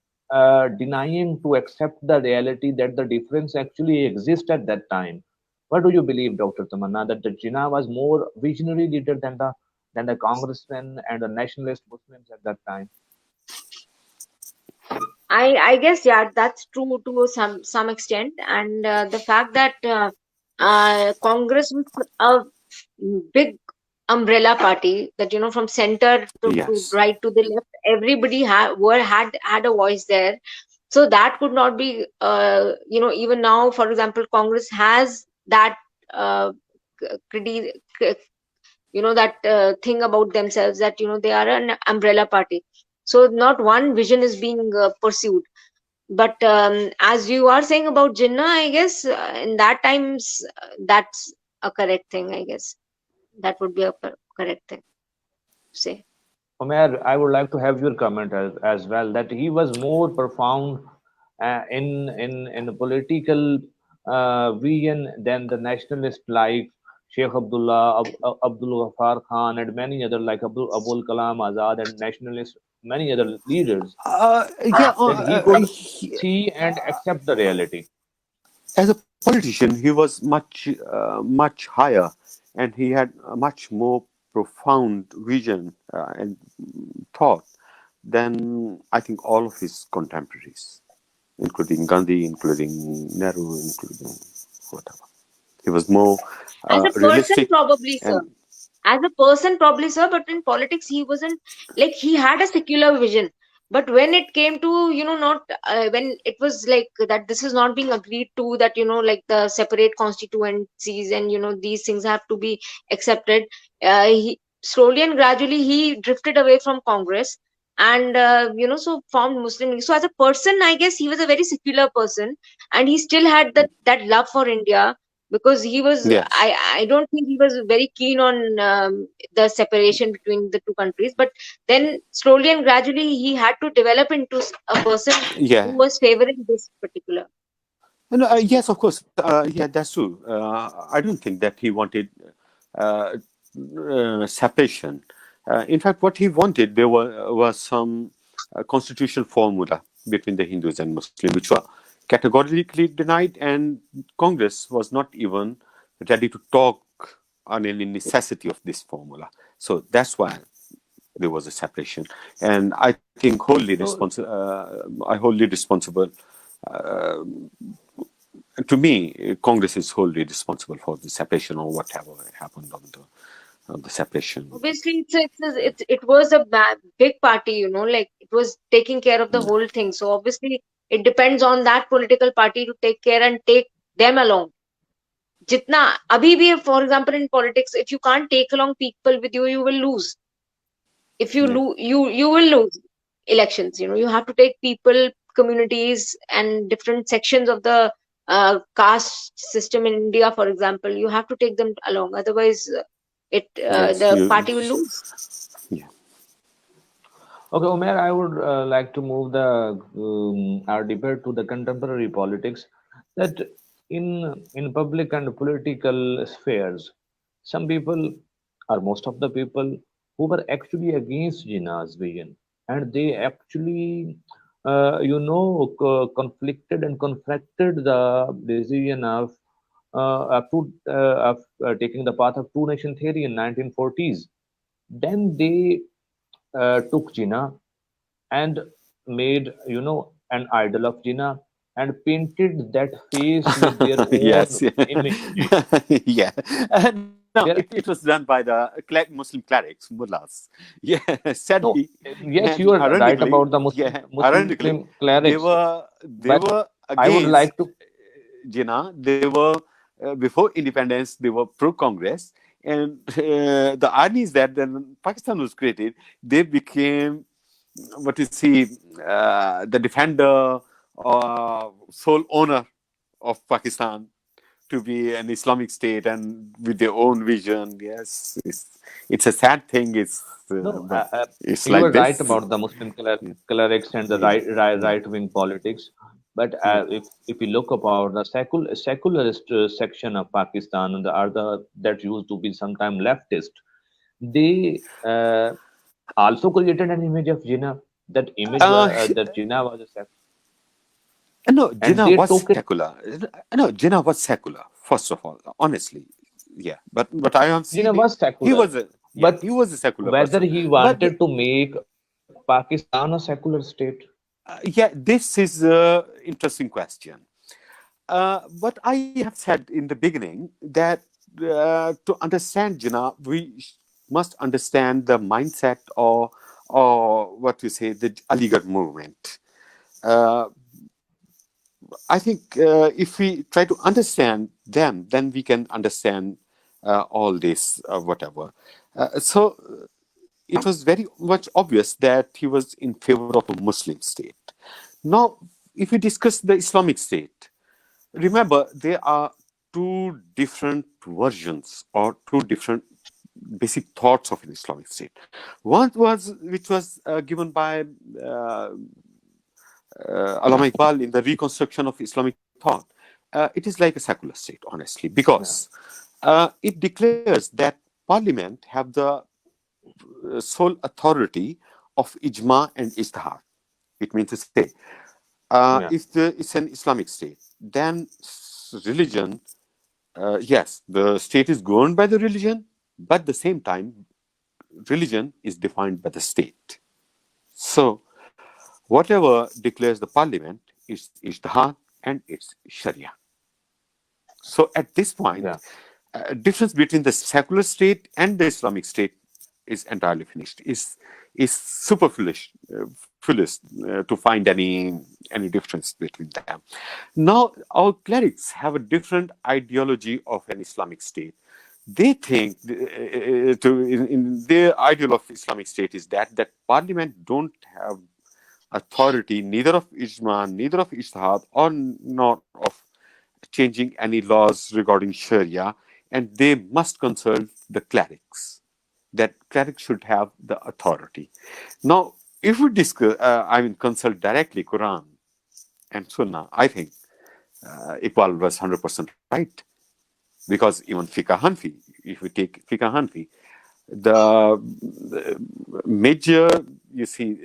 denying to accept the reality that the difference actually exists at that time? What do you believe, Dr. Tamanna, that the Jinnah was more visionary leader than the congressmen and the nationalist Muslims at that time? I guess yeah, that's true to some extent, and the fact that Congress was a big umbrella party that from center to Yes. right to the left, everybody had a voice there. So that could not be even now, for example, Congress has that uh, criti- that thing about themselves that they are an umbrella party. So not one vision is being pursued. But as you are saying about Jinnah, I guess in that times that's a correct thing. I guess that would be a correct thing to say. Umair, I would like to have your comment as well that he was more profound in the political vision than the nationalists like Sheikh Abdullah, Abdul Ghaffar Khan, and many other like Abul Kalam Azad and nationalists, many other leaders Yeah. that he could see and accept the reality. As a politician, he was much higher, and he had a much more profound vision and thought than I think all of his contemporaries, including Gandhi, including Nehru, including whatever. He was more As a person, realistic, probably, and sir. as a person probably, sir, but in politics he wasn't, like, he had a secular vision. But when it came to, not when it was like that, this is not being agreed to, that, like the separate constituencies, and these things have to be accepted. He slowly and gradually he drifted away from Congress, and so formed Muslim League. So as a person, I guess he was a very secular person, and he still had that love for India, because he was, Yes. I don't think he was very keen on the separation between the two countries. But then slowly and gradually he had to develop into a person who Yeah. was favoring this particular No, yes, aspect. of course. Yeah, that's true. I don't think that he wanted uh, separation. In fact, what he wanted, there was some constitutional formula between the Hindus and Muslims, which were categorically denied, and Congress was not even ready to talk on any necessity of this formula. So that's why there was a separation, and I think wholly So, responsible. I wholly responsible. To me, Congress is wholly responsible for the separation or whatever happened on the separation. Obviously, it was a big party, like it was taking care of the Yeah. whole thing. So obviously, it depends on that political party to take care and take them along. Jitna, abhi bhi, for example, in politics, if you can't take along people with you, you will lose. If you Yeah. lose, you will lose elections. You have to take people, communities, and different sections of the caste system in India, for example. You have to take them along. Otherwise, it Yes. the You. party will lose. Yeah. okay, Umair, I would like to move the our debate to the contemporary politics. That in public and political spheres, some people, or most of the people, who were actually against Jinnah's vision, and they actually, conflicted and confronted the decision of taking the path of two nation theory in 1940s. Then they took Jinnah and made an idol of Jinnah and painted that face with their own Yes. Yeah. image. Yeah. No, it There, was done by the Muslim clerics, mullahs. Yeah. Sadly, no, yes, and you are right ironically, about the yeah, Muslim ironically, clerics, they but were I would against like to. Jinnah. They were before independence. They were pro Congress, and the irony is that when Pakistan was created, they became what you see the defender or sole owner of Pakistan to be an Islamic state and with their own vision. Yes, it's a sad thing. No, But it's you like are right this. about the Muslim clerics and the Yeah, yeah, right wing politics. But yeah. if you look about the secularist section of Pakistan, and the other that used to be sometime leftist, they also created an image of Jinnah. That image was Uh, that Jinnah was a no, and Jinnah they was took it. secular. No, Jinnah was secular. First of all, honestly, yeah. But I have Jinnah seen him. was secular, He but was a secular whether person. he But wanted to make Pakistan a secular state. yeah, this is a interesting question. What I have said in the beginning that to understand Jinnah, we must understand the mindset or what you say the Aligarh movement. Uh, I think if we try to understand them, then we can understand all this, whatever. So it was very much obvious that he was in favor of a Muslim state. Now, if we discuss the Islamic State, remember there are two different versions or two different basic thoughts of an Islamic State. One was which was given by Allama Iqbal in the reconstruction of Islamic thought. It is like a secular state, honestly, because Yeah, it declares that Parliament have the sole authority of ijma and ijtihad. It means to say, yeah, it's an Islamic state, then religion, yes, the state is governed by the religion, but at the same time, religion is defined by the state. So, whatever declares the parliament is ijtihad and it's Sharia. So, at this point, yeah. difference between the secular state and the Islamic state is entirely finished. Is super foolish to find any difference between them. Now, our clerics have a different ideology of an Islamic state. They think in their ideal of Islamic state is that parliament don't have authority neither of ijma, neither of ijtihad, or not of changing any laws regarding Sharia, and they must consult the clerics. That clerics should have the authority. Now, if we discuss, consult directly Quran and Sunnah, I think Iqbal was 100% right. Because even Fiqh Hanfi, if we take Fiqh Hanfi, the major, you see,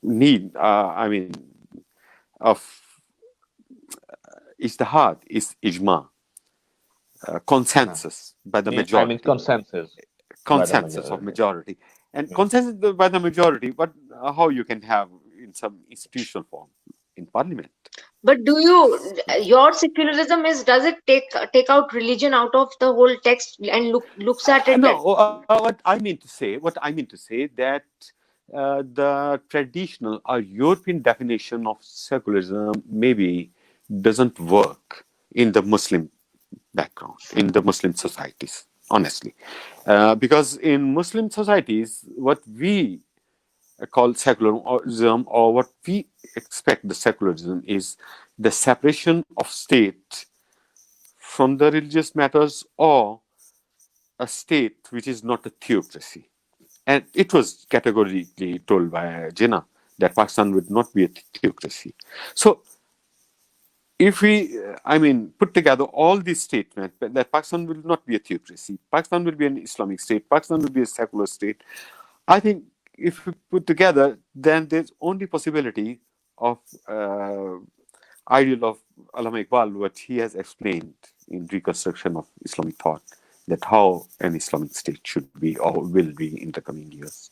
need, of ijtihad is ijma, Uh, consensus by the I mean majority, consensus by the consensus of majority. majority, and Yeah. consensus by the majority. But how you can have in some institutional form in parliament? But do you, your secularism is, does it take out religion out of the whole text and looks at it that, No, what I mean to say that the traditional or European definition of secularism maybe doesn't work in the Muslim background, in the Muslim societies, honestly. Because in Muslim societies, what we call secularism or what we expect the secularism is the separation of state from the religious matters or a state which is not a theocracy. And it was categorically told by Jinnah that Pakistan would not be a theocracy. So if we, put together all these statements that Pakistan will not be a theocracy, Pakistan will be an Islamic state, Pakistan will be a secular state, I think if we put together, then there's only possibility of ideal of Allama Iqbal, what he has explained in Reconstruction of Islamic Thought, that how an Islamic state should be or will be in the coming years.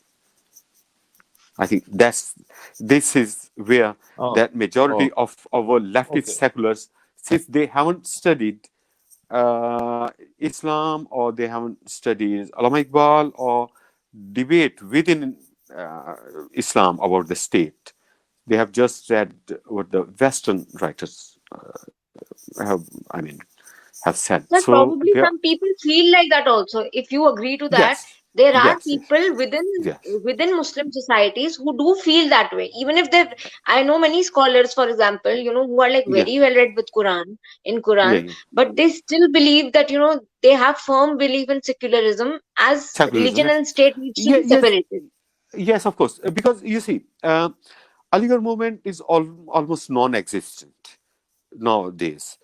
I think this is where Oh, that majority oh, of our leftist okay. seculars, since they haven't studied Islam or they haven't studied Allama Iqbal or debate within uh, Islam about the state, they have just read what the Western writers have, have said. but So probably some people feel like that also. If you agree to that, yes, there are yes, yes, people within yes, Muslim societies who do feel that way. Even if they, I know many scholars, for example, who are like yes, very well read with Quran in yeah, Quran, yeah. but they still believe that they have firm belief in secularism, as Secularism, religion yes, and state needs to yeah, be yes, separated. yes, of course. Because you see, Aligarh movement is almost non-existent nowadays.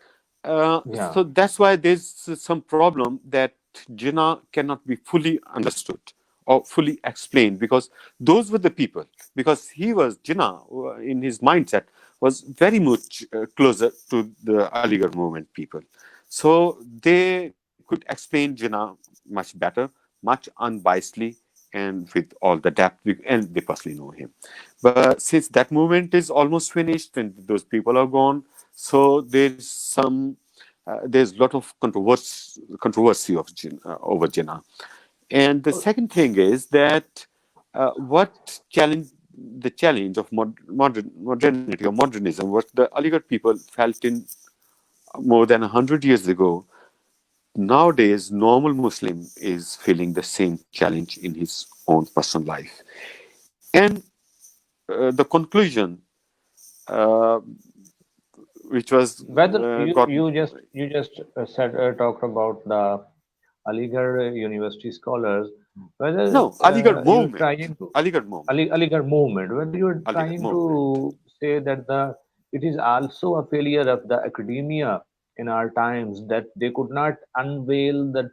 Yeah. So that's why there's some problem that Jinnah cannot be fully understood or fully explained because those were the people. Because he was Jinnah in his mindset was very much closer to the Aligarh movement people. So they could explain Jinnah much better, much unbiasedly, and with all the depth, and they personally know him. But since that movement is almost finished and those people are gone, so there's a lot of controversy of over Jinnah. And the second thing is that what challenge the challenge of modernity or modernism, what the Aligarh people felt in more than 100 years ago, nowadays normal Muslim is feeling the same challenge in his own personal life. And the conclusion, uh, which was Whether got you just said talked about the Aligarh University scholars, whether no Aligarh you're movement, trying to Aligarh movement, Aligarh movement, whether you're Aligarh trying movement. to say that the it is also a failure of the academia in our times that they could not unveil the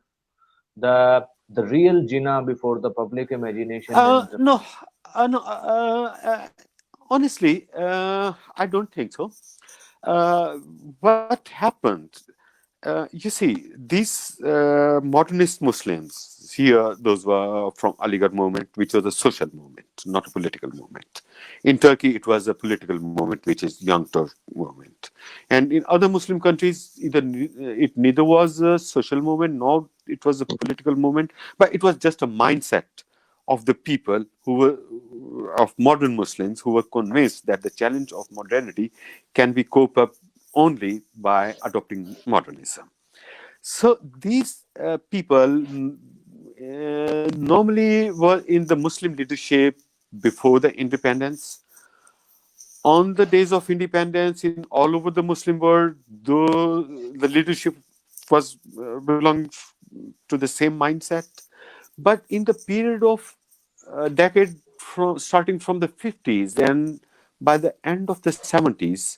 real Jinnah before the public imagination and No, no. Honestly, I don't think so. Uh, what happened? You see, these modernist Muslims here, those were from Aligarh movement, which was a social movement, not a political movement. In Turkey, it was a political movement, which is Young Turk movement. And in other Muslim countries, it neither was a social movement nor it was a political movement, but it was just a mindset of the people who were of modern Muslims who were convinced that the challenge of modernity can be coped up only by adopting modernism. So these people normally were in the Muslim leadership before the independence. On the days of independence in all over the Muslim world, though the leadership was belonging to the same mindset, but in the period of a decade from starting from the 50s and by the end of the 70s,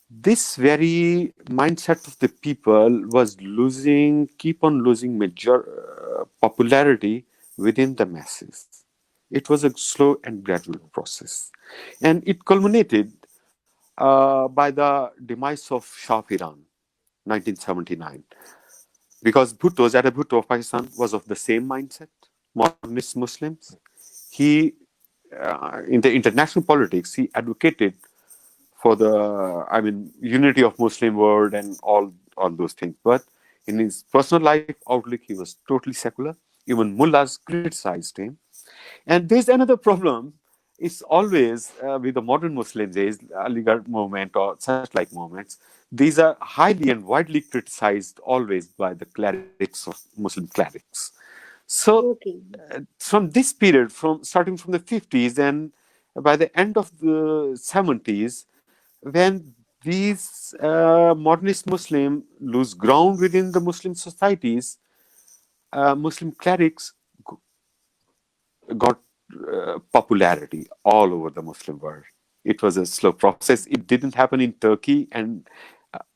this very mindset of the people was losing, keep on losing major popularity within the masses. It was a slow and gradual process, and it culminated by the demise of Shah of Iran, 1979, because Bhutto, Zada Bhutto of Pakistan, was of the same mindset, modernist Muslims. He, in the international politics, he advocated for the, I mean, unity of Muslim world and all those things. But in his personal life outlook, he was totally secular. Even mullahs criticized him. And there's another problem. It's always with the modern Muslims, is Aligarh movement or such like movements. These are highly and widely criticized always by the clerics of Muslim clerics. So Okay. from this period, from starting from the 50s and by the end of the 70s, when these modernist Muslim lose ground within the Muslim societies, Muslim clerics got popularity all over the Muslim world. It was a slow process. It didn't happen in Turkey and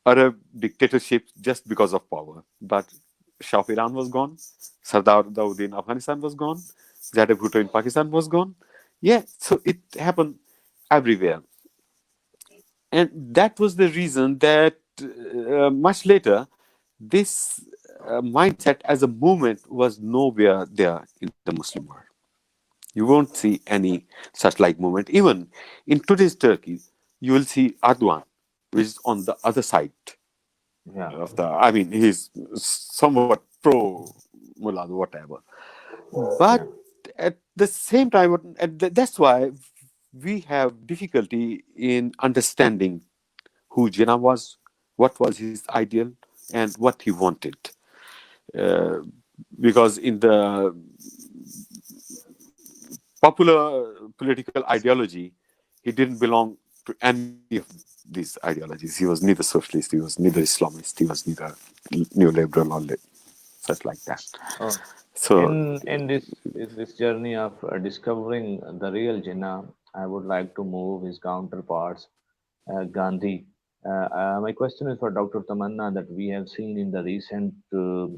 Arab dictatorships just because of power. But Shah of Iran was gone, Sardar Dawood in Afghanistan was gone, Zada Bhutto in Pakistan was gone. Yeah, so it happened everywhere. And that was the reason that much later, this mindset as a movement was nowhere there in the Muslim world. You won't see any such like movement. Even in today's Turkey, you will see Erdogan, which is on the other side Yeah. of the. I mean, he's somewhat pro mullah, whatever. But Yeah. at the same time, that's why we have difficulty in understanding who Jinnah was, what was his ideal, and what he wanted. Uh, because in the popular political ideology, he didn't belong to any of these ideologies. He was neither socialist, he was neither Islamist, he was neither neoliberal or such like that. Oh. So, In this journey of discovering the real Jinnah, I would like to move his counterparts, Gandhi. My question is for Dr. Tamanna, that we have seen in the recent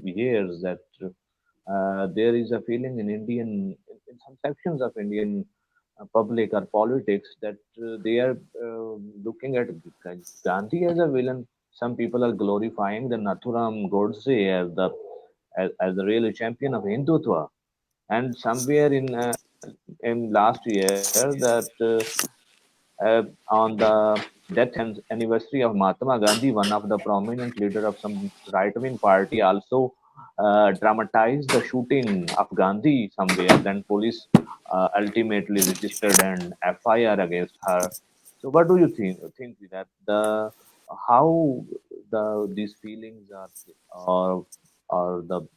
years that there is a feeling in some sections of Indian public or politics, that they are looking at Gandhi as a villain. Some people are glorifying the Nathuram Godse as the real champion of Hindutva. And somewhere in last year, that on the anniversary of Mahatma Gandhi, one of the prominent leader of some right-wing party also dramatized the shooting of Gandhi somewhere. Then police ultimately registered an FIR against her. So, what do you think that how these feelings are, or the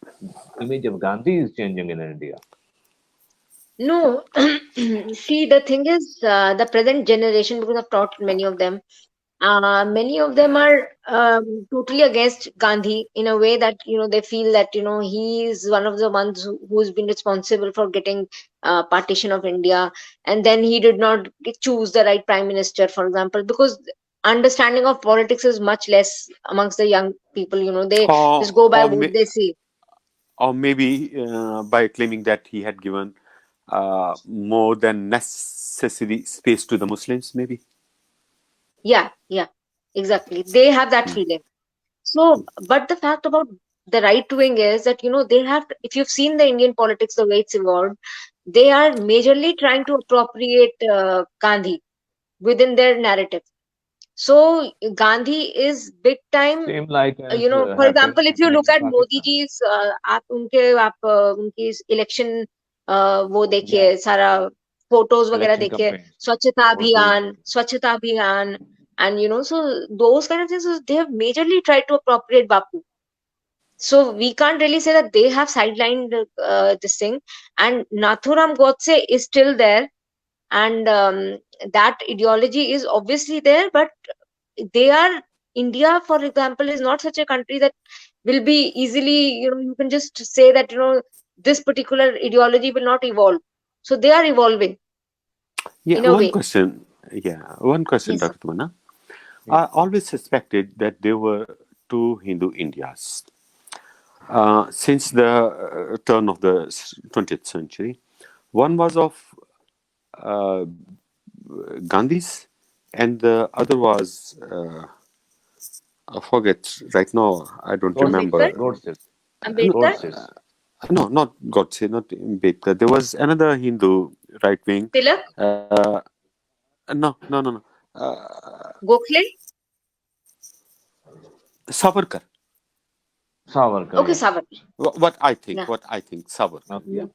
image of Gandhi is changing in India? No, see, the thing is, the present generation, because I've taught many of them are totally against Gandhi in a way that they feel that he is one of the ones who's been responsible for getting partition of India, and then he did not choose the right prime minister, for example, because understanding of politics is much less amongst the young people. They or just go by or, what they see. or maybe by claiming that he had given more than necessary space to the Muslims, maybe. Yeah, yeah, exactly. They have that feeling. So, but the fact about the right wing is that, they have, if you've seen the Indian politics, the way it's evolved, they are majorly trying to appropriate Gandhi within their narrative. So, Gandhi is big time. Same like as For happens example, if you happening look in at Modi Pakistan. ji's, आप उनकी election वो Yeah, देखिए सारा photos वगैरह election देखिए, campaigns. Photos. स्वच्छता अभियान, and so those kind of things, they have majorly tried to appropriate Bapu. So we can't really say that they have sidelined this thing. And Nathuram Godse is still there, and that ideology is obviously there, but they are, India, for example, is not such a country that will be easily, you can just say that, this particular ideology will not evolve. So they are evolving Yeah, in a one way. question. Yeah, one question, Yes, sir. Dr. Tamanna. Yeah. I always suspected that there were two Hindu Indias. Since the turn of the 20th century, one was of uh, Gandhi's, and the other was I forget right now. I don't Ambedkar. remember. Godses. No, Ambedkar. Godses. no, not Godse, not Ambedkar. There was another Hindu right wing. Tilak. Uh, no, no, no, no. Gokhale. Savarkar. Savarkar, Okay, yeah. Savarkar. What I think, Yeah. Savarkar. Okay, yeah. Mhm.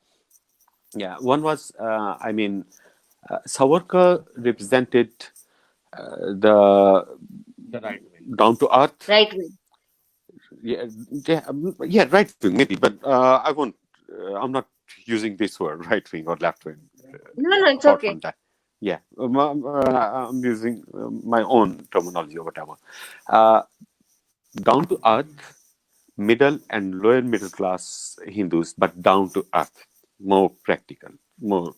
Yeah, one was. I mean, Savarkar represented the The right wing. down to earth. Right wing. Yeah, yeah, right wing maybe, but I won't. I'm not using this word right wing or left wing. No, no, it's Apart from okay. that, yeah, I'm using my own terminology or whatever. Uh, Down to earth, middle and lower middle class Hindus, but down to earth, more practical, more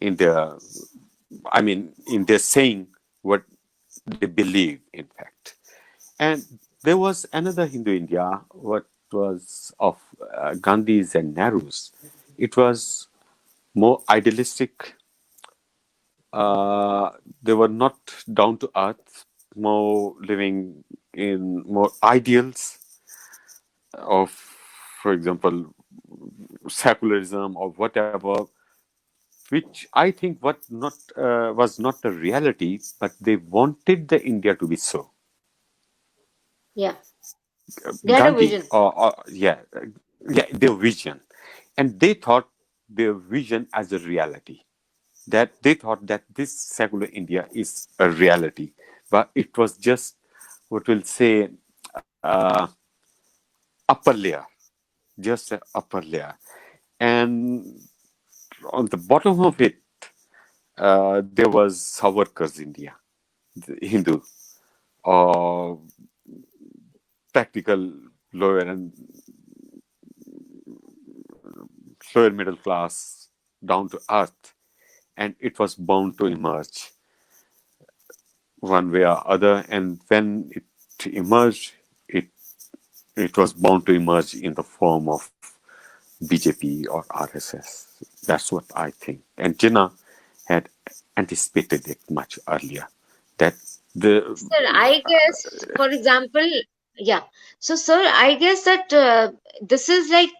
in their, I mean, in their saying what they believe, in fact. And there was another Hindu India, what was of Gandhi's and Nehru's. It was more idealistic. Uh, they were not down to earth, more living in more ideals of, for example, secularism or whatever, which I think what not was not the reality, but they wanted the India to be so. Yeah. They had a Gandhi, vision. yeah, their vision, and they thought their vision as a reality. That they thought that this secular India is a reality, but it was just what we'll say upper layer, just an upper layer, and on the bottom of it, there was Savarkar's India, the Hindu, or practical lower and lower middle class, down to earth, and it was bound to emerge one way or other. And when it emerged, it it was bound to emerge in the form of BJP or RSS. That's what I think. And Jinnah had anticipated it much earlier. That the Sir, I guess, for example, yeah. So, sir, I guess that this is like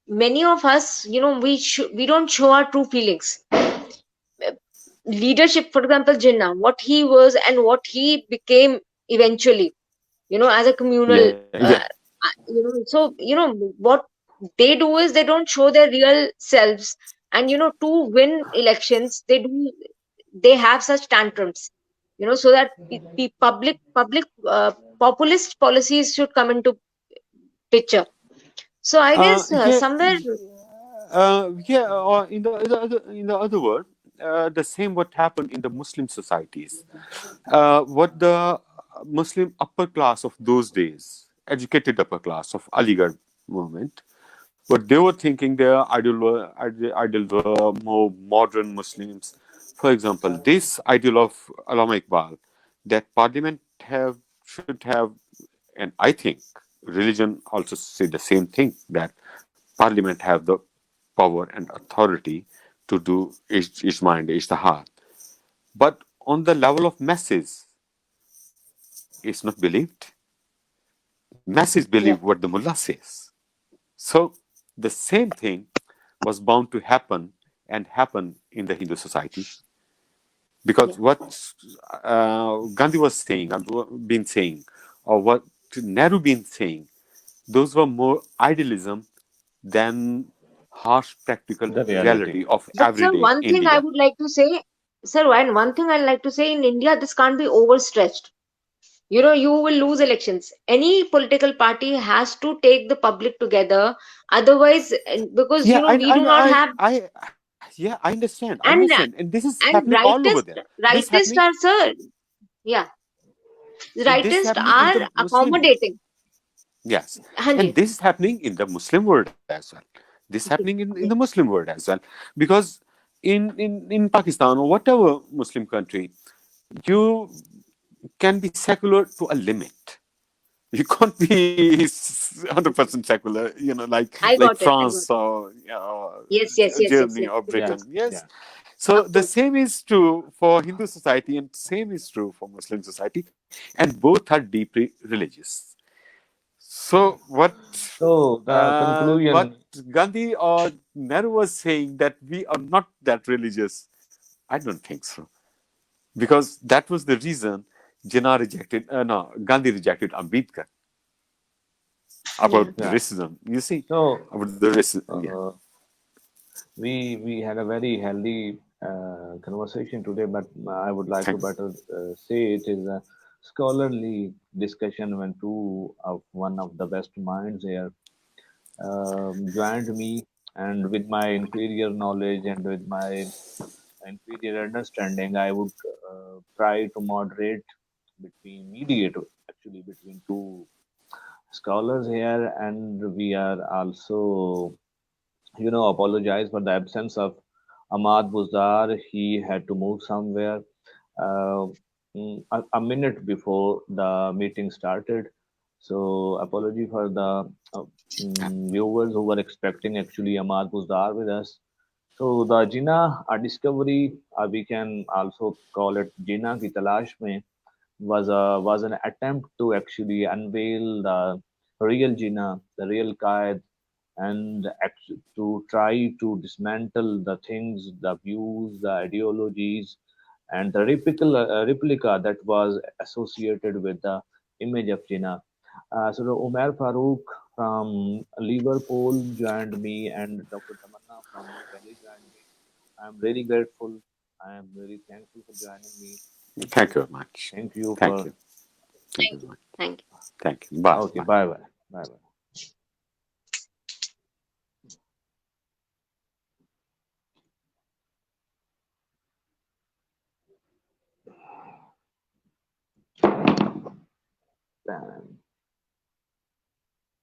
many of us, we don't show our true feelings. Leadership, for example, Jinnah, what he was and what he became eventually, as a communal, yeah, so, what they do is they don't show their real selves. And, to win elections, they have such tantrums, so that public populist policies should come into picture. So I guess yeah, somewhere. yeah. Or in the other word, the same what happened in the Muslim societies. What the Muslim upper class of those days, educated upper class of Aligarh movement, what they were thinking, their ideal were more modern Muslims. For example, this ideal of Allama Iqbal, that parliament should have, and I think religion also say the same thing, that parliament have the power and authority to do ijma and ijtihad. But on the level of masses, it's not believed. Masses Yeah. believe what the mullah says. So the same thing was bound to happen and happen in the Hindu society, Yeah. because what Gandhi was saying, been saying, or what Nehru been saying, those were more idealism than harsh practical The reality. reality of But sir, everyday one thing I India. would like to say, sir, one thing I'd like to say, in India, this can't be overstretched. You will lose elections. Any political party has to take the public together. Otherwise, because Yeah, we do not have. yeah, I understand. I and understand. And this is happening and all over there. This rightist happening, are, sir, yeah, and this rightist happening in are the Muslim. accommodating. Yes. And Hanji. this is happening in the Muslim world as well. This happening in the Okay. Muslim world as well. Because in Pakistan or whatever Muslim country, you can be secular to a limit. You can't be 100% secular, I like got it. I France got it. or Yes, yes, yes, yes, Germany yes. or Yeah, Britain. Yes. yeah. So Of the course. same is true for Hindu society and same is true for Muslim society, and both are deeply religious. So So the what conclusion, Gandhi or Nehru was saying, that we are not that religious, I don't think so, because that was the reason Jinnah rejected, no, Gandhi rejected Ambedkar Yeah. about the yeah. racism. You see, So about the racism. Yeah, uh, we had a very healthy conversation today, but I would like to thank better say it is a scholarly discussion when two of one of the best minds here joined me, and with my inferior knowledge and with my inferior understanding, I would try to moderate mediate actually between two scholars here, and we are also, apologize for the absence of Ahmad Buzar. He had to move somewhere uh, a minute before the meeting started. So apology for the viewers who were expecting actually Ahmad Buzar with us. So the Jinnah A Discovery, we can also call it Jinnah Ki Talash Mein, was an attempt to actually unveil the real Jinnah, the real Qaid, and to try to dismantle the things, the views, the ideologies, and the replica that was associated with the image of Jinnah. So the Umair Farooq from Liverpool joined me, and Dr. Tamanna from New Delhi joined me. I am really grateful. I am very thankful for joining me. thank you very much. Thank you Thank for. you. Thank you Thank very you. much. Thank you. Thank you. Bye. Okay, Bye. bye bye. Bye bye. Damn.